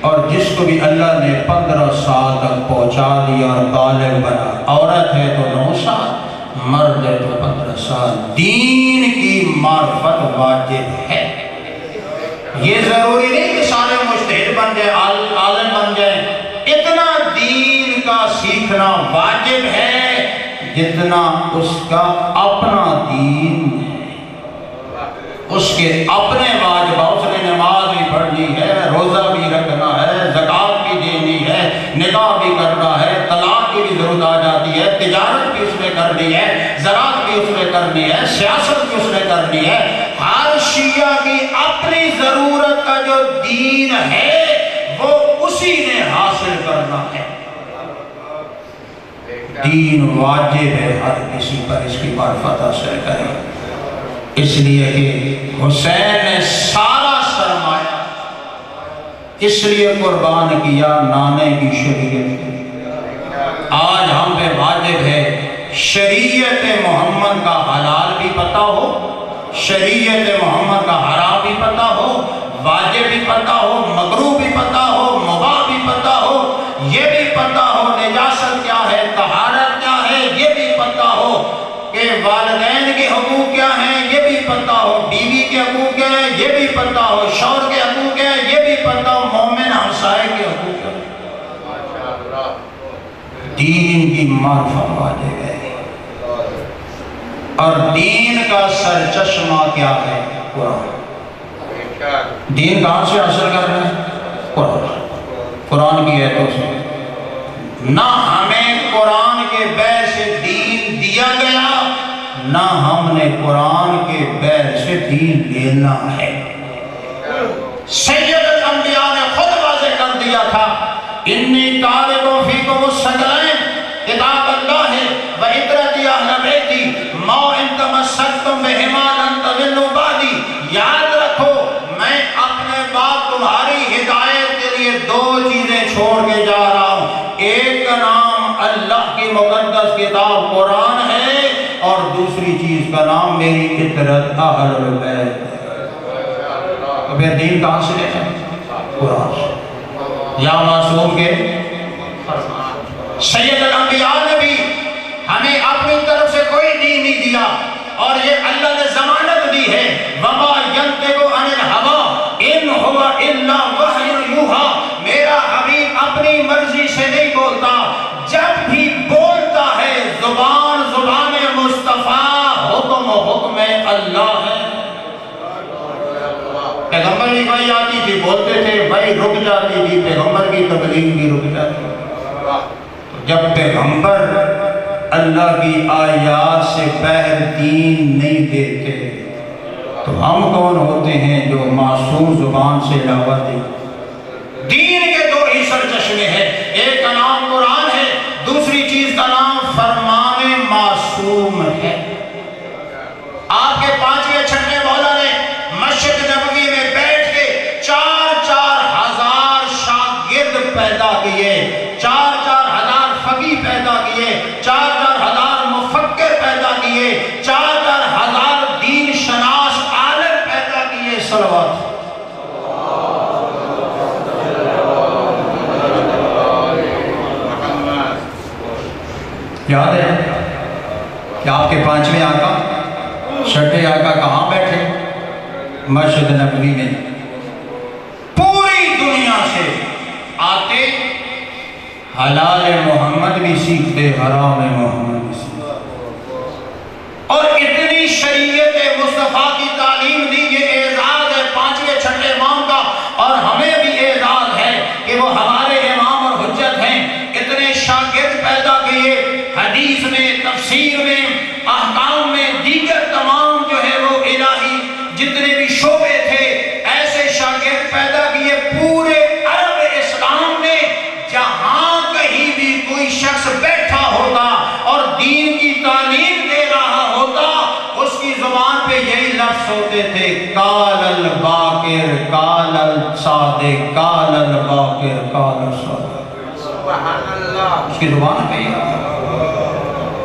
اور جس کو بھی اللہ نے 15 سال تک پہنچا دیا اور بالغ بنا، عورت ہے تو 9 سال، مرد ہے تو 15 سال، دین کی معرفت واجب ہے۔ یہ ضروری نہیں کہ سارے مجتہد بن جائیں، عالم بن جائیں، اتنا دین کا سیکھنا واجب ہے جتنا اس کا اپنا دین ہے۔ اس کے اپنے واجبات، اس نے نماز بھی پڑھنی ہے، روزہ بھی رکھنا ہے، زکوٰۃ بھی دینی ہے، نکاح بھی کرنا ہے، طلاق کی بھی ضرورت آ جاتی ہے، تجارت بھی اس نے کرنی ہے، زراعت بھی اس نے کرنی ہے، سیاست بھی اس نے کرنی ہے۔ ہر شیعہ کی اپنی ضرورت کا جو دین ہے وہ اسی نے حاصل کرنا ہے۔ دین واجب ہے ہر کسی پر اس کی معرفت حاصل کرے، اس لیے کہ حسین نے سارا سرمایہ اس لیے قربان کیا نانے کی شریعت۔ آج ہم پہ واجب ہے شریعت محمد کا حلال بھی پتہ ہو، شریعت محمد کا حرام بھی پتہ ہو، واجب بھی پتہ ہو، مکروہ بھی پتہ ہو، مباح بھی پتہ ہو، یہ بھی پتہ ہو نجاست کیا ہے، طہارت کیا ہے، یہ بھی پتہ ہو کہ والدین کے حقوق کیا ہیں، یہ بھی پتہ ہو، بیوی کے حقوق کیا ہیں، یہ بھی پتہ ہو، شوہر کے حقوق کیا ہیں، یہ بھی پتہ ہو، مومن ہمسائے کے حقوق کیا ہیں۔ دین کی معرفت واجب ہے، اور دین کا سرچشمہ کیا ہے؟ قرآن۔ دین کہاں سے حاصل کر رہے ہیں؟ قرآن کی آیتوں سے۔ نہ ہمیں قرآن کے بیر سے دین دیا گیا، نہ ہم نے قرآن کے بیر سے دین لینا ہے۔ سید الانبیاء نے خود واضح کر دیا تھا، انی تارک فیکم الثقلین کتاب اللہ وعترتی اہل بیتی ما ان تمسکتم بہما لن تضلوا بعدی۔ یاد رکھو میں اپنے بعد تمہاری ہدایت کے لیے 2 چیزیں چھوڑ کے جا رہا ہوں، ایک کا نام اللہ کی مقدس کتاب قرآن ہے، اور دوسری چیز کا نام میری عترت اہل بیت۔ تو پھر دین کہاں سے لے جائیں؟ قرآن سے۔ یا معصوم کے سید الانبیاء نے بھی ہمیں اپنی طرف سے کوئی دین نہیں دیا، اور یہ اللہ نے ضمانت دی ہے، وما ینطق عن الہوی ان هو الا وحی یوحی۔ میرا حبیب اپنی مرضی سے نہیں بولتا، جب بھی بولتا ہے زبان مصطفیٰ، حکم اللہ ہے۔ پیغمبر کی وحی آتی تھی، بولتے تھے، وحی رک جاتی تھی، پیغمبر کی تبلیغ بھی رک جاتی تھی۔ جب پیغمبر اللہ کی آیات سے بغیر دین نہیں دیتے تو ہم کون ہوتے ہیں جو معصوم زبان سے علاوہ دیں؟ دین کے 2 ہی سرچشمے ہیں، ایک کا نام قرآن ہے، دوسری چیز کا نام فرمان معصوم ہے۔ آپ کے 5ویں 6ویں مولا نے مسجد نبوی میں بیٹھ کے 4-4 ہزار شاگرد پیدا کیے، 4-4 ہزار فقیہ پیدا کیے، 4-4 ہزار مفکر پیدا کیے، 4-4 ہزار دین شناس عالم پیدا کیے۔ صلوات یاد ہے کہ آپ کے 5ویں آقا 6ٹھے آقا کہاں بیٹھے؟ مسجد نبوی میں۔ پوری دنیا سے آتے، حلال محمد بھی سیکھتے، حرام محمد بھی سیکھتے، اور اتنی شریعت مصطفیٰ کی تعلیم دی۔ یہ اعزاز ہے 5ویں 6ٹھے امام کا، اور ہمیں بھی اعزاز ہے کہ وہ ہمارے امام اور حجت ہیں۔ اتنے شاگرد پیدا کیے، حدیث میں، تفسیر میں، احکام میں، دیگر تمام جو ہے وہ الہی جتنے بھی شعبے تھے، ایسے شاگرد پیدا کیے۔ پورے عرب اسلام میں جہاں کہیں بھی کوئی شخص بیٹھا ہوتا اور دین کی تعلیم دے رہا ہوتا، اس کی زبان پہ یہی لفظ ہوتے تھے، قال الباقر، قال الصادق، قال الباقر، قال الصادق۔ سبحان اللہ، اس کی زبان پہ یہ۔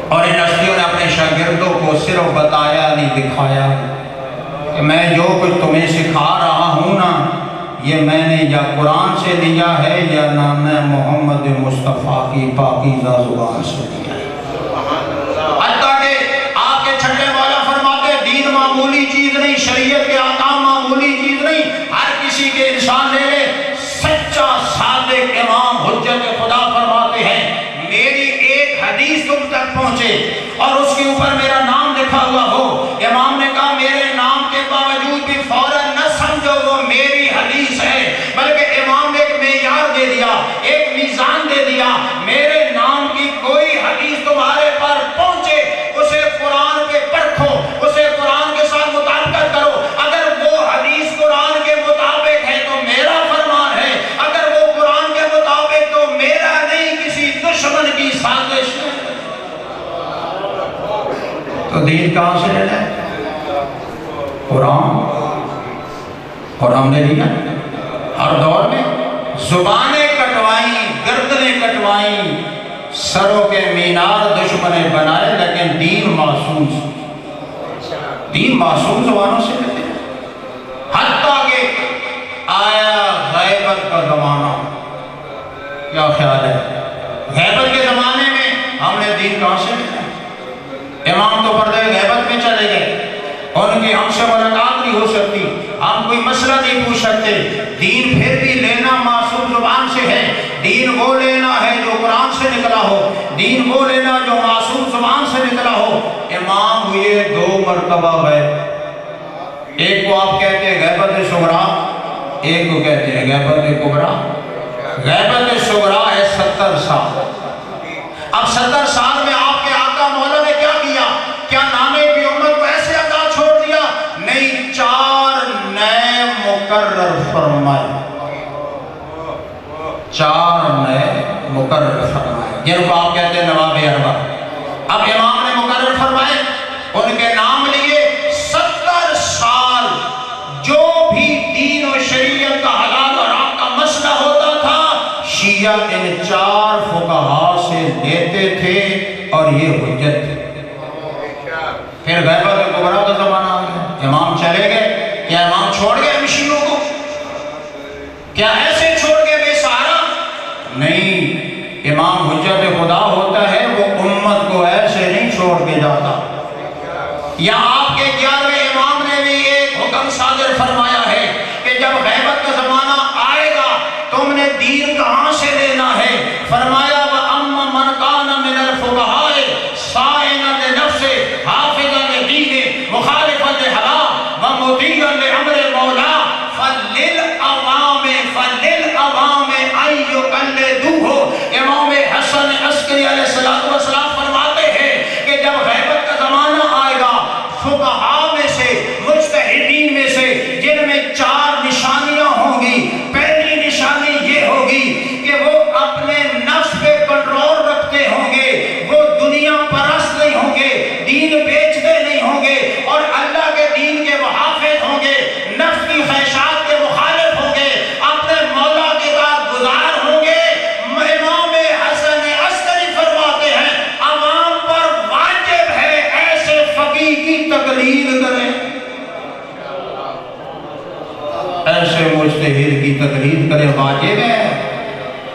اور ان ہستیوں نے اپنے شاگردوں کو صرف بتایا نہیں، دکھایا کہ میں جو کچھ تمہیں سکھا رہا ہوں نا، یہ میں نے یا قرآن سے لیا ہے یا نام محمد مصطفیٰ کی پاکیزہ زبان سے لیا ہے؟ حتیٰ کہ آپ کے چھٹے والا فرماتے ہیں دین معمولی چیز نہیں، شریعت کے احکام معمولی چیز نہیں، ہر کسی کے انسان لے لے۔ سچا صادق امام حجت خدا فرماتے ہیں میری ایک حدیث تم تک پہنچے اور اس کے اوپر میرا نام لکھا ہوا ہو، امام نے کہا میرے نام کے باوجود بھی فوراً نہ سمجھو وہ میری حدیث ہے، بلکہ امام نے ایک معیار دے دیا، ایک میزان دے دیا، میرے نام کی کوئی حدیث تمہارے پر پہنچے اسے قرآن پہ پرکھو، اسے قرآن کے ساتھ مطابقت کرو، اگر وہ حدیث قرآن کے مطابق ہے تو میرا فرمان ہے، اگر وہ قرآن کے مطابق تو میرا نہیں، کسی دشمن کی سازش ہے۔ تو دین کہاں سے لینا ہے؟ قرآن، اور ہم نے لیا ہر دور میں زبانیں کٹوائیں، گردنیں کٹوائیں، سروں کے مینار دشمنیں بنائے، لیکن دین معصوم زبانوں سے لیتے ہیں۔ حتیٰ کہ آیا غیبت کا زمانہ، کیا خیال ہے غیبت کے زمانے میں ہم نے دین کہاں سے لیا؟ امام تو پردے غیبت میں چلے گئے، ان کی ہم سے ملاقات نہیں ہو سکتی، ہم کوئی مسئلہ نہیں پوچھ سکتے، دین پھر بھی لینا معصوم زبان سے ہے، دین وہ لینا ہے جو قرآن سے نکلا ہو، دین وہ لینا جو معصوم زبان سے نکلا ہو۔ امام ہوئے 2 مرتبہ غیب، ایک کو آپ کہتے ہیں غیبت صغریٰ، ایک کو کہتے ہیں غیبت کبریٰ۔ غیبت صغریٰ ہے 70 سال۔ اب 70 سال میں آپ کے آقا مولا نے کیا کیا؟ کیا نانے کی امت کو ایسے عطا چھوڑ دیا؟ نہیں، 4 نئے مقرر فرمائے، 4 نئے مقرر فرمائے، جن کو آپ کہتے ہیں نواب اربع۔ اب امام نے مقرر فرمائے، ان کے نام لیے، 70 سال جو بھی دین و شریعت کا حلال اور حرام کا مسئلہ ہوتا تھا شیعہ ان 4 فقہا سے لیتے تھے اور یہ حجت تھی۔ پھر غیبت کبریٰ کا زمانہ آ گیا، امام چلے گئے، کیا امام چھوڑ گئے مشینوں کو؟ کیا ایسے چھوڑ کے بے سہارا؟ نہیں، امام حجت خدا ہوتا ہے، وہ امت کو ایسے نہیں چھوڑ کے جاتا۔ یا آپ کے 11ویں امام نے بھی ایک حکم صادر فرمایا ہے کہ جب غیبت کا زمانہ آئے گا تم نے دین کہاں سے لینا ہے؟ فرمایا وَأَمَّا مَنْ كَانَ مِنَ الْفُقَهَاءِ صَائِنًا لِنَفْسِهِ حَافِظًا لِدِينِهِ مُخَالِفًا لِحَرَامٍ وَمُطِيعًا لِأَمْرِ مَوْلَاهِ فَلِلْعَوَامِ أَن يُقَلِّدُوهُ۔ امام حسن عسکری علیہ السلام فرماتے ہیں کہ جب غیبت کا زمانہ آئے گا فقہاء میں سے، مجتہدین میں سے، جن میں 4 نشانیاں ہوں گی، پہلی نشانی یہ ہوگی کہ وہ اپنے نفس پہ کنٹرول رکھتے ہوں گے، وہ دنیا پرست نہیں ہوں گے، دین بیچتے نہیں ہوں گے، اور اللہ کے دین کے وہ حافظ ہوں گے، نفس کی خواہشات کے مخالف ہوں گے، اپنے مولا کے بعد گزار ہوں گے۔ امام حسن عسکری فرماتے ہیں عوام پر واجب ہے ایسے فقیہ کی تقلید کریں، ایسے مجتہد کی تقلید کریں، واجب ہے۔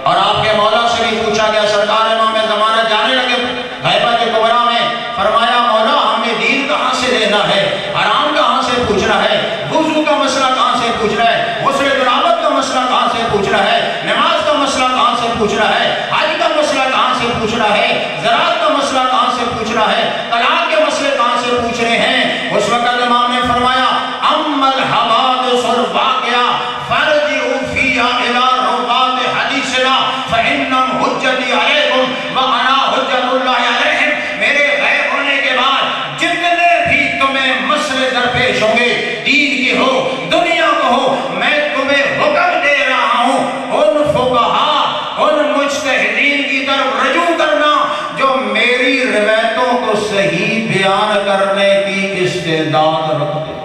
اور آپ کے مولا سے بھی پوچھا گیا، سرکار امام زمانہ جانے لگے غیبت کبریٰ میں، فرمایا مولا ہمیں دین کہاں سے لینا ہے، حرام کہاں سے پوچھنا ہے، وضو کا مسئلہ کہاں سے پوچھنا ہے، غسل جنابت کا مسئلہ کہاں سے پوچھنا ہے، نماز کا مسئلہ کہاں سے پوچھنا ہے، حج کا مسئلہ کہاں سے پوچھنا ہے، زراعت کا مسئلہ کہاں سے پوچھنا ہے، طلاق کے مسئلے کہاں سے پوچھنے ہیں؟ اس وقت امام نے فرمایا اما الحوادث الواقعہ فرجعوا فیہا الی روات حدیثنا فإنہم حجتی علیکم وانا حجت اللہ علیہم۔ میرے غیب ہونے کے بعد جتنے بھی تمہیں مسئلے درپیش ہوں گے، دین کی ہو، دنیا کو ہو، میں تمہیں حکم دے رہا ہوں ان فقہاء، ان مجتہدین کی طرف رجوع کرنا جو میری روایتوں کو صحیح بیان کرنے کی استعداد رکھتے ہیں،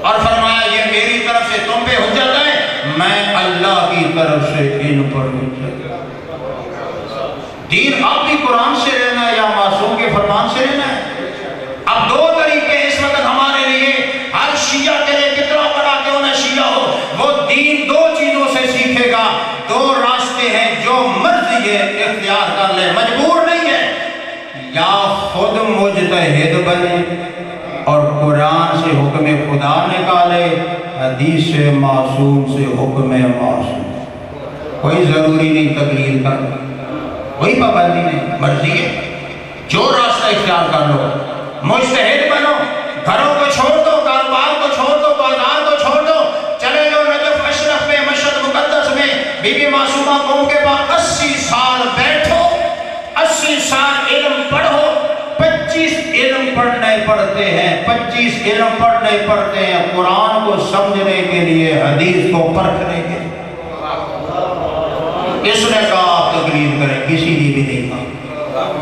اور فرمایا یہ میری طرف سے تم پہ حجت ہے، میں اللہ کی طرف سے ان پر حجت ہے۔ دین اب بھی قرآن سے لینا ہے یا معصوم کے فرمان سے لینا ہے؟ اب 2 طریقے اس وقت ہمارے لیے، ہر شیعہ کے لیے کتنا بڑا کیوں نہ شیعہ ہو، وہ دین 2 چیزوں سے اختیار کر لے، مجبور نہیں ہے، یا خود مجتہد بنے اور قرآن سے حکم خدا نکالے، حدیث معصوم سے حکم معصوم، کوئی ضروری نہیں تقلید کرنا، کوئی پابندی نہیں، مرضی ہے، جو راستہ اختیار کر لو، مجتہد بنو، گھروں کو چھوڑ دو، کاروبار کو چھوڑ دو، بازار کو چھوڑ دو، چلے جاؤ نجف اشرف میں، مشہد مقدس میں، بی بی معصومہ قوم کے پاس 80 سال بیٹھو، 80 سال علم پڑھو، 25 علم پڑھنے پڑتے ہیں، 25 علم پڑھنے پڑتے ہیں، قرآن کو سمجھنے کے لیے، حدیث کو پرکھنے کے لیے۔ اس نے کہا آپ تقلید کریں، کسی نے بھی نہیں کہا،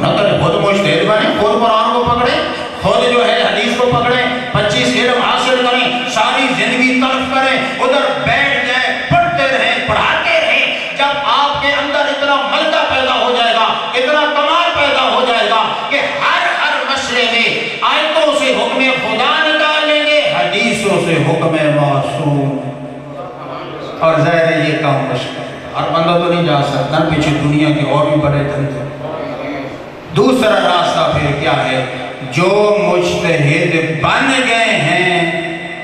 نہ تو خود مجتہد بنے، خود قرآن کو پکڑیں، خود جو ہے حدیث کو پکڑیں، 25 علم حاصل کریں، ساری زندگی طلب کریں، ادھر بیٹھ جائیں، پڑھتے رہیں، پڑھاتے رہیں۔ جب آپ کے اندر اتنا ملکہ پیدا ہو جائے گا، اتنا کمال پیدا ہو جائے گا کہ ہر مسئلے میں آیتوں سے حکم خدا نکالیں گے، حدیثوں سے حکم معصوم، اور ظاہر ہے یہ کام مشکل ہے، ہر بندہ تو نہیں جا سکتا، پیچھے دنیا کے اور بھی بڑے دھندے۔ دوسرا راستہ پھر کیا ہے؟ جو مجتہد بن گئے ہیں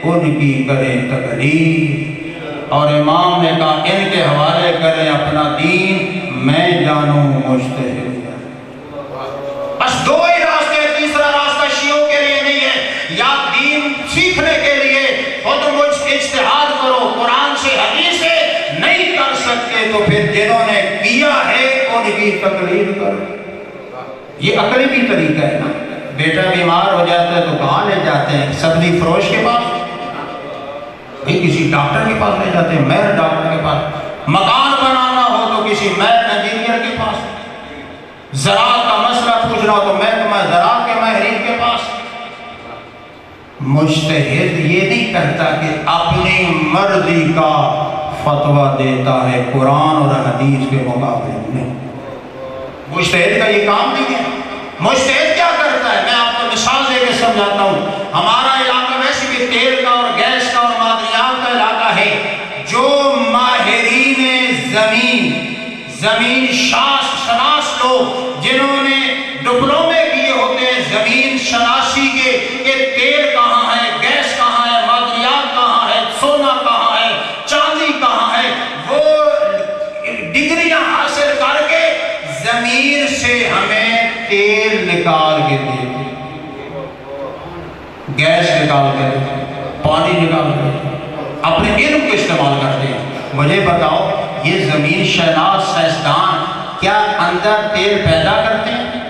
ان کی کریں تقلید، اور امام نے کہا ان کے حوالے کریں اپنا دین، میں جانوں مجتہد۔ بس دو ہی راستے، تیسرا راستہ شیعوں کے لیے نہیں ہے، یا دین سیکھنے کے لیے خود اجتہاد کرو، قرآن سے حدیث سے نہیں کر سکتے تو پھر جنہوں نے کیا ہے ان کی تقلید کرو۔ یہ عقلی بھی طریقہ ہے نا، بیٹا بیمار ہو جاتا ہے تو کہاں لے جاتے ہیں؟ سبزی فروش کے پاس، کسی ڈاکٹر کے پاس لے جاتے ہیں، مہر ڈاکٹر کے پاس، مکان بنانا ہو تو کسی مہر انجینئر کے پاس، زراعت کا مسئلہ پوچھنا ہو تو محکمہ زراعت کے ماہرین کے پاس۔ مجتہد یہ نہیں کرتا کہ اپنی مرضی کا فتویٰ دیتا ہے قرآن اور حدیث کے مقابلے میں، مجتہد کا یہ کام نہیں ہے۔ مجتہد کیا کرتا ہے؟ میں آپ کو مثال دے کے سمجھاتا ہوں۔ ہمارا علاقہ ویسے بھی تیل کا اور گیس کا اور معدنیات کا علاقہ ہے، جو ماہرین زمین شناس لوگ جنہوں نے ڈپلومے کیے ہوتے ہیں زمین شناسی کے، کہ تیل کہاں ہے، گیس کہاں ہے، معدنیات کہاں ہے، سونا کہاں ہے، چاندی کہاں ہے، وہ ڈگریاں حاصل کر کے زمین سے ہمیں تیل نکال کے دیتے، گیس نکال کے دیتے، پانی نکال کے دیتے، اپنے علم کو استعمال کرتے ہیں۔ مجھے بتاؤ یہ زمین شناس سائنسدان کیا اندر تیل پیدا کرتے ہیں؟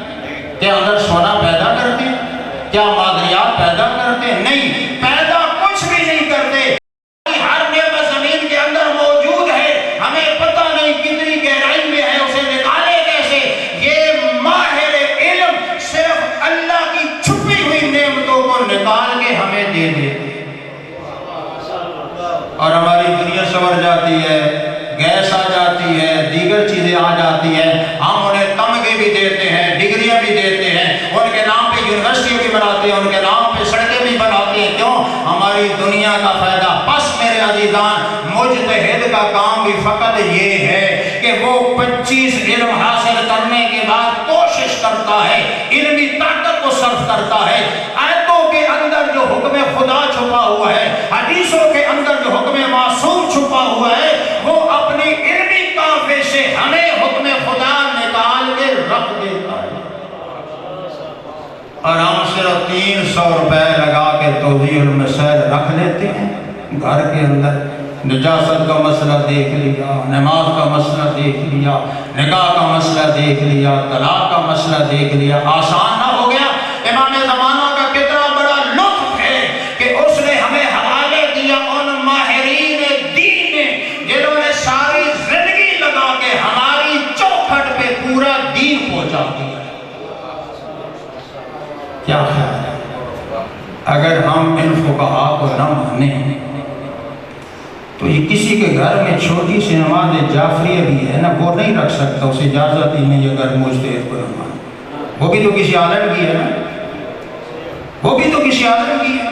کیا اندر سونا پیدا کرتے ہیں؟ کیا معدنیات پیدا کرتے ہیں؟ نہیں، پیدا کچھ بھی نہیں کرتے۔ ہر نعمت زمین کے اندر موجود ہے، ہمیں پتہ نہیں کتنی گہرائی میں ہے، اسے نکالے کیسے؟ یہ ماہر علم صرف اللہ کی چھپی ہوئی نعمتوں کو نکال کے ہمیں دے دیتے، اور ہماری دنیا سنور جاتی ہے، گیس آ جاتی ہے، دیگر چیزیں آ جاتی ہیں، ہم انہیں تمغے بھی دیتے ہیں، ڈگریاں بھی دیتے ہیں، ان کے نام پہ یونیورسٹی بھی بناتے ہیں، ان کے نام پہ سڑکیں بھی بناتے ہیں، کیوں؟ ہماری دنیا کا فائدہ۔ بس میرے عزیزان، مجتہد کا کام بھی فقط یہ ہے کہ وہ 25 علم حاصل کرنے کے بعد کوشش کرتا ہے، علمی طاقت کو صرف کرتا ہے، آیتوں کے اندر جو حکم خدا چھپا ہوا ہے، حدیثوں کے اندر جو حکم معصوم چھپا ہوا ہے، وہ اپنی علمی کافے سے ہمیں حکم خدا نکال کے رکھ دیتا ہے، اور ہم صرف 300 روپے لگا کے توضیح المسائل رکھ لیتے ہیں گھر کے اندر۔ نجاست کا مسئلہ دیکھ لیا، نماز کا مسئلہ دیکھ لیا، نکاح کا مسئلہ دیکھ لیا، طلاق کا مسئلہ دیکھ لیا، آسان نہ ہو گیا؟ امام زمانہ کا کتنا بڑا لطف ہے کہ اس نے ہمیں حوالے دیا ان ماہرین دین نے جنہوں نے ساری زندگی لگا کے ہماری چوکھٹ پہ پورا دین پہنچا دیا۔ کیا خیال ہے؟ اگر ہم ان فقہاء کو نہ مانیں تو یہ کسی کے گھر میں چھوٹی سی نماز جعفریہ بھی ہے نا، وہ نہیں رکھ سکتا، اسے اجازت ہی نہیں اگر مجتہد کو نہ مانے۔ وہ بھی تو کسی عالم کی ہے نا، وہ بھی تو کسی عالم کی ہے۔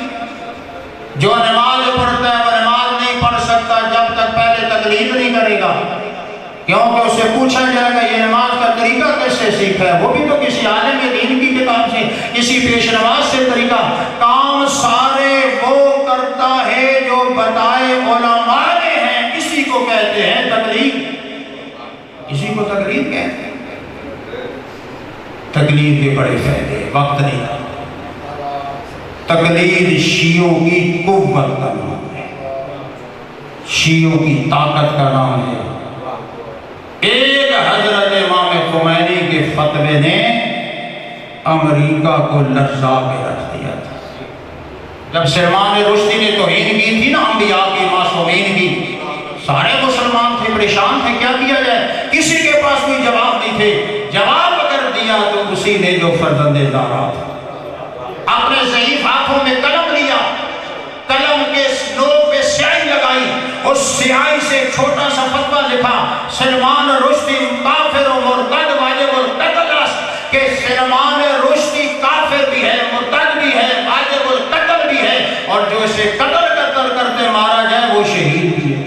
جو نماز پڑھتا ہے وہ نماز نہیں پڑھ سکتا جب تک پہلے تقلید نہیں کرے گا، کیونکہ اسے پوچھا جائے گا یہ نماز کا طریقہ کیسے سیکھا ہے؟ وہ بھی تو کسی عالم دین کی کتاب سے، کسی پیش نماز سے طریقہ۔ کام سارے وہ کرتا ہے جو بتائے علماء نے ہیں، اسی کو کہتے ہیں تقلید، اسی کو تقلید کہتے ہیں۔ تقلید کے بڑے فائدے، وقت نہیں۔ تقلید شیعوں کی قوت کا نام ہے، شیعوں کی طاقت کا نام ہے۔ ایک حضرت امام خمینی کے فتوے نے امریکہ کو لرزا کے رکھ دیا تھا۔ جب سلمان رشدی نے توہین کی تھی نا انبیاء کی، معصومین کی، سارے مسلمان تھے، پریشان تھے، کیا کیا جائے؟ کسی کے پاس کوئی جواب نہیں تھے۔ جواب اگر دیا تو اسی نے جو فرزند زہرا تھا، اپنے ضعیف ہاتھوں میں قلم لیا، قلم کے نوک پہ سیاہی لگائی، اس سیاہی سے چھوٹا سا فتویٰ لکھا، سلمان رشدی کافر و مرتد واجب القتل است، کہ سلمان رشدی کافر بھی ہے، مرتد بھی ہے، واجب القتل بھی ہے، اور جو اسے قتل کرتے مارا جائے وہ شہید بھی ہے۔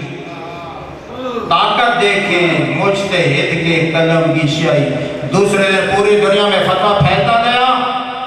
طاقت دیکھیں مجتہد کے قلم کی سیاہی۔ دوسرے دن پوری دنیا میں فتویٰ پھیلتا گیا،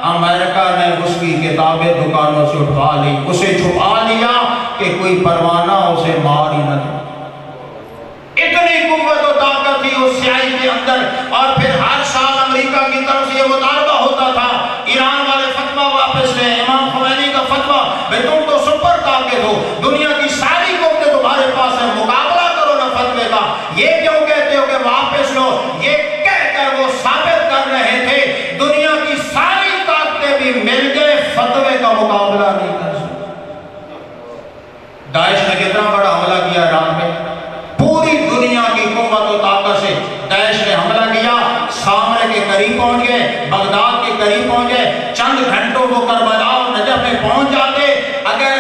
امریکہ نے اس کی کتابیں دکانوں سے اٹھوا لی، اسے چھپا لیا کہ کوئی پروانہ اسے مار ہی نہ دے۔ اتنی قوت و طاقت تھی اس سیاہی کے اندر۔ اور پھر ہر سال امریکہ کی طرف سے یہ مطالبہ ہوتا تھا، ایران والے فتویٰ واپس لیں، امام خمینی کا فتویٰ، بھئی تم تو سپر طاقت ہو، دنیا کی ساری قوتیں تمہارے پاس ہیں، مقابلہ کرو نا فتوے کا، یہ کیوں کہتے ہو کہ واپس لو؟ یہ کہہ کر وہ ثابت کر رہے تھے دنیا کی ساری طاقتیں بھی مل گئے، فتوے کا مقابلہ نہیں کر سکتے۔ داعش نے کتنا بڑا حملہ کیا عراق میں، پوری دنیا کی قوت و طاقت سے داعش نے حملہ کیا، سامرے کے قریب پہنچ گئے، بغداد کے قریب پہنچ گئے، چند گھنٹوں کو کربلا اور نجف میں پہنچ جاتے۔ اگر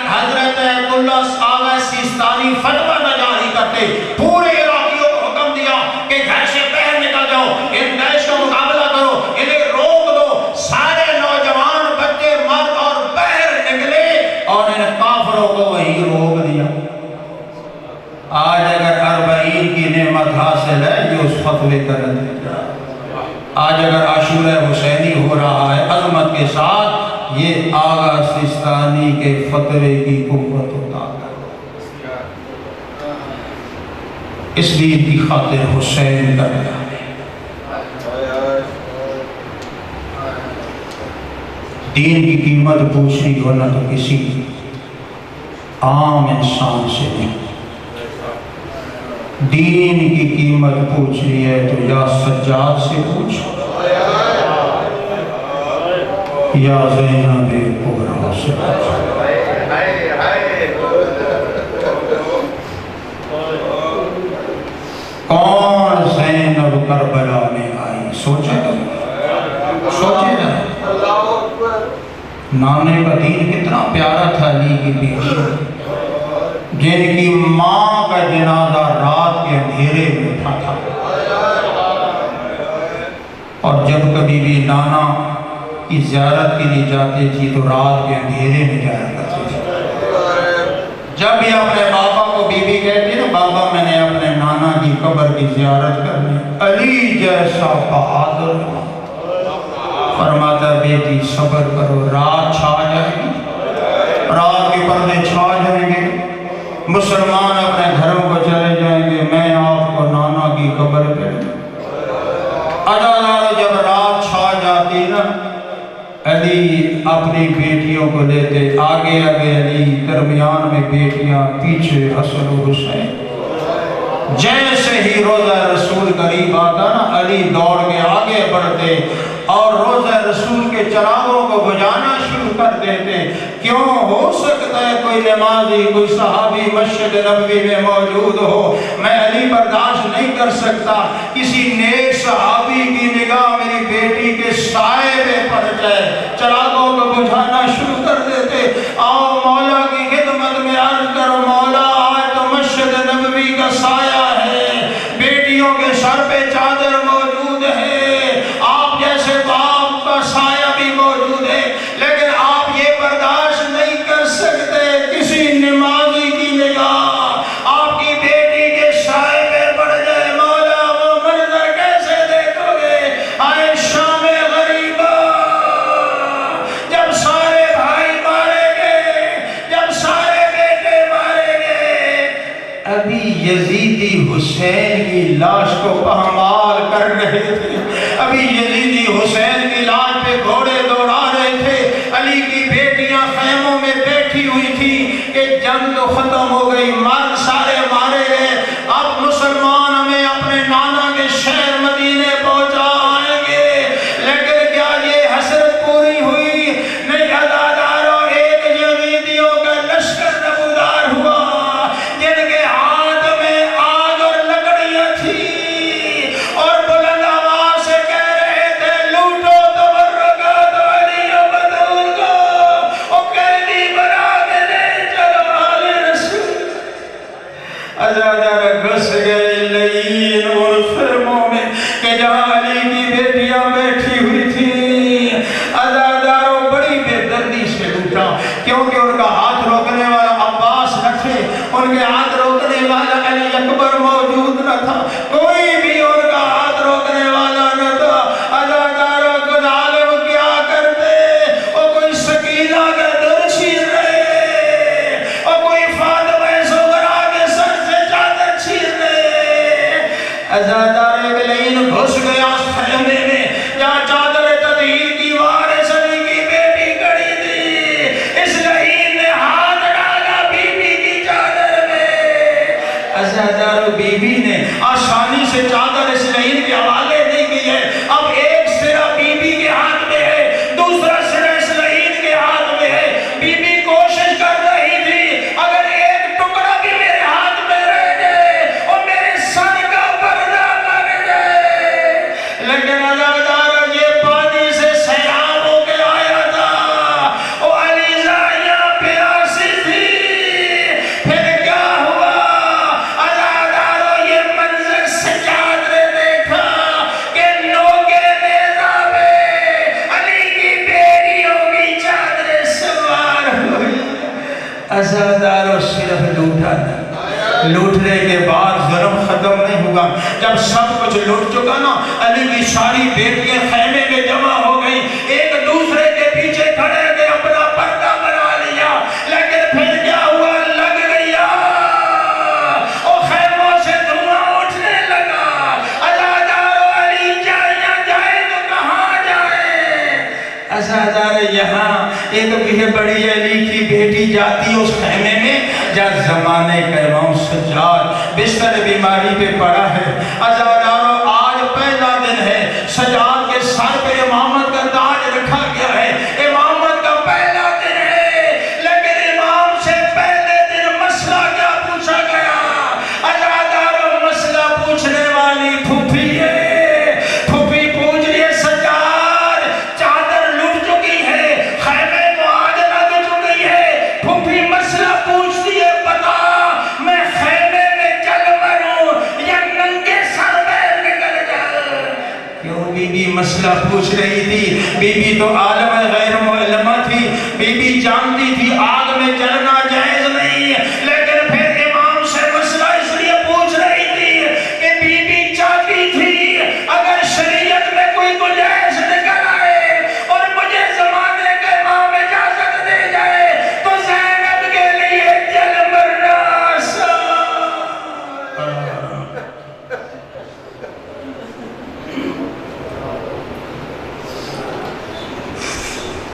حضرت ایت اللہ صاحب سیستانی فتویٰ نہ جاری کرتے، پورے عراقیوں کو حکم دیا کہ گھر سے باہر نکل جاؤ، ان داعش کا مقابلہ کرو، انہیں روک دو، سارے نوجوان بچے مرد اور باہر نکلے اور ان کافروں کو وہیں روک دیا۔ آج اگر 40 کی نعمت حاصل ہے یہ اس فتوے کا نتیجہ۔ آج اگر عاشورہ حسینی ہو رہا ہے عظمت کے ساتھ، یہ آغا سیستانی کے فتوے کی قوت و طاقت۔ اس دین کی خاطر حسین کا بیان ہے۔ دین کی قیمت پوچھنی ہو نہ تو کسی عام انسان سے نہیں، دین کی قیمت پوچھنی ہے تو یا سجاد سے پوچھو یا زینب کبریٰ سے پوچھو۔ کون زینب کربلا میں آئی؟ سوچے نا، نانے کا دین کتنا پیارا تھا علی کی بیٹی، جن کی ماں کا جنازہ رات کے اندھیرے میں اٹھا تھا، اور جب کبھی بھی نانا کی زیارت کے لیے جاتے تھی تو رات کے اندھیرے میں جایا کرتے تھے۔ جب بھی اپنے بابا کو بی بی کہتی نا، بابا میں نے اپنے نانا کی قبر کی زیارت کرنی، علی جیسا بہادر فرماتا بیٹی صبر کرو، رات چھا جائے گی، رات کے پردے چھا جائیں گے، مسلمان اپنے گھروں کو چلے جائیں گے، میں آپ کو نانا کی قبر پہ جب رات چھا جاتی نا، علی اپنی بیٹیوں کو لیتے، آگے آگے علی، درمیان میں بیٹیاں، پیچھے حسن و حسین۔ جیسے ہی روزہ رسول قریب آتا نا، علی دوڑ کے آگے بڑھتے اور روزہ رسول کے چراغوں کو بجھانا شروع کر دیتے۔ کیوں؟ ہو سکتا ہے کوئی نمازی، کوئی صحابی مسجد نبوی میں موجود ہو، میں علی برداشت نہیں کر سکتا کسی نیک صحابی کی نگاہ میری بیٹی کے سائے پہ پڑ جائے، چراغوں کو بجھانا شروع کر دیتے۔ آؤ مولا کی خدمت میں عرض کرو، مولا آج تو مسجد نبوی کا سایہ ہے، بیٹیوں کے سر پہ چادر موجود ہے، آپ جیسے باپ کا سایہ بھی موجود ہے، لیکن آپ یہ برداشت نہیں کر سکتے کسی نمازی کی نگاہ آپ کی بیٹی کے سائے پہ پڑ جائے۔ مولا وہ ابھی یزیدی حسین کی لاش کو پامال کر رہے تھے، ابھی یزیدی حسین کی لاش پہ گھوڑے دوڑا رہے تھے، علی کی بیٹیاں خیموں میں بیٹھی ہوئی تھی کہ جنگ تو ختم ہو گئی، مرد سارے مارے گئے، اب مسلمان ہمیں اپنے نانا کے شہر مدینے پہنچائیں گے، لیکن کیا یہ حسرت پوری ہوئی؟ نہیں، عزاداروں، ایک یزیدیوں کا لشکر نمودار ہوا جن کے ہاتھ میں آگ اور لکڑیاں تھی اور بلند آواز سے کہہ رہے تھے لوٹو تبرکات علی و بطول کو، او قیدی بنا کے لے چلو آل رسول۔ عزادار گھس گئے لعین اور فرموں میں کہ جہاں علی کی بیٹیاں بیٹھی ہوئی تھی، عزاداروں بڑی بے دردی سے لوٹا، کیونکہ ان کا ہاتھ روکنے والا عباس نہ تھے، ان کے ہاتھ روکنے والا علی اکبر موجود نہ تھا، کوئی بھی ان کا ہاتھ روکنے والا نہ تھا۔ عزاداروں کو ظالم کیا کرتے؟ اور کوئی سکینہ کا در چھین رہے، اور کوئی فاطمہ زہرا کے سر سے چادر چھین رہے۔ عزادار ایک لعین گھس گیا اس خیمے میں جہاں چادر تطہیر کی وارث علی کی بیٹی کھڑی تھی، اس لعین نے ہاتھ ڈالا بی بی کی چادر میں۔ عزادار بی بی نے آسانی سے چادر اس لعین کے حوالے نہیں کی ہے، اب ایک سرا بی بی کے ہاتھ میں ہے، دوسرا سرا اس لعین کے ہاتھ میں ہے۔ بی بی کوشش کر رہی تھی اگر ایک ٹکڑا بھی میرے ہاتھ میں رہ جائے اور میرے سر کا پردہ بن جائے، لیکن عزادار یہ پانی سے سیلاب ہو کے آیا تھا، وہ علیزہ یہاں پیاسی تھی۔ پھر کیا ہوا؟ عزاداروں یہ منظر سجاد نے دیکھا کہ نوکے نیزہ میں علی کی بیٹیوں کی چادریں سوار ہوئی۔ عزاداروں صرف لوٹا نہیں، لوٹنے کے بعد ظلم ختم نہیں ہوا۔ جب سب کچھ لوٹ چکا نا، علی کی ساری بیٹیاں خیمے میں جمع ہو گئی، ایک دوسرے کے پیچھے کھڑے کے اپنا پردہ بنا لیا، لیکن پھر کیا ہوا؟ لگ گیا اور خیموں سے دھواں اٹھنے لگا۔ عزاداروں علی جائیں تو کہاں جائیں؟ عزادار یہاں ایک بھی بڑی علی کی بیٹی جاتی اس خیمے میں جہاں زمانے کا امام سجاد بستر بیماری پہ پڑا ہے۔ عزاداروں آج پہلا دن ہے، سجاد کے سر پہ امامت کا تاج رکھا گیا ہے، امامت کا پہلا دن ہے، لیکن امام سے پہلے دن مسئلہ کیا پوچھا گیا؟ عزاداروں مسئلہ پوچھنے والی پھوپھی ہے، پھوپھی پوچھ رہی ہے سجاد چادر لٹ چکی ہے، خیمے کو آگ لگ چکی ہے، پھوپھی مسئلہ پوچھتی ہے بتا میں خیمے میں چل مروں یا ننگے سر میں نکل جاؤں؟ کیوں بی بی مسئلہ پوچھ رہی تھی؟ بی بی تو عالم غیر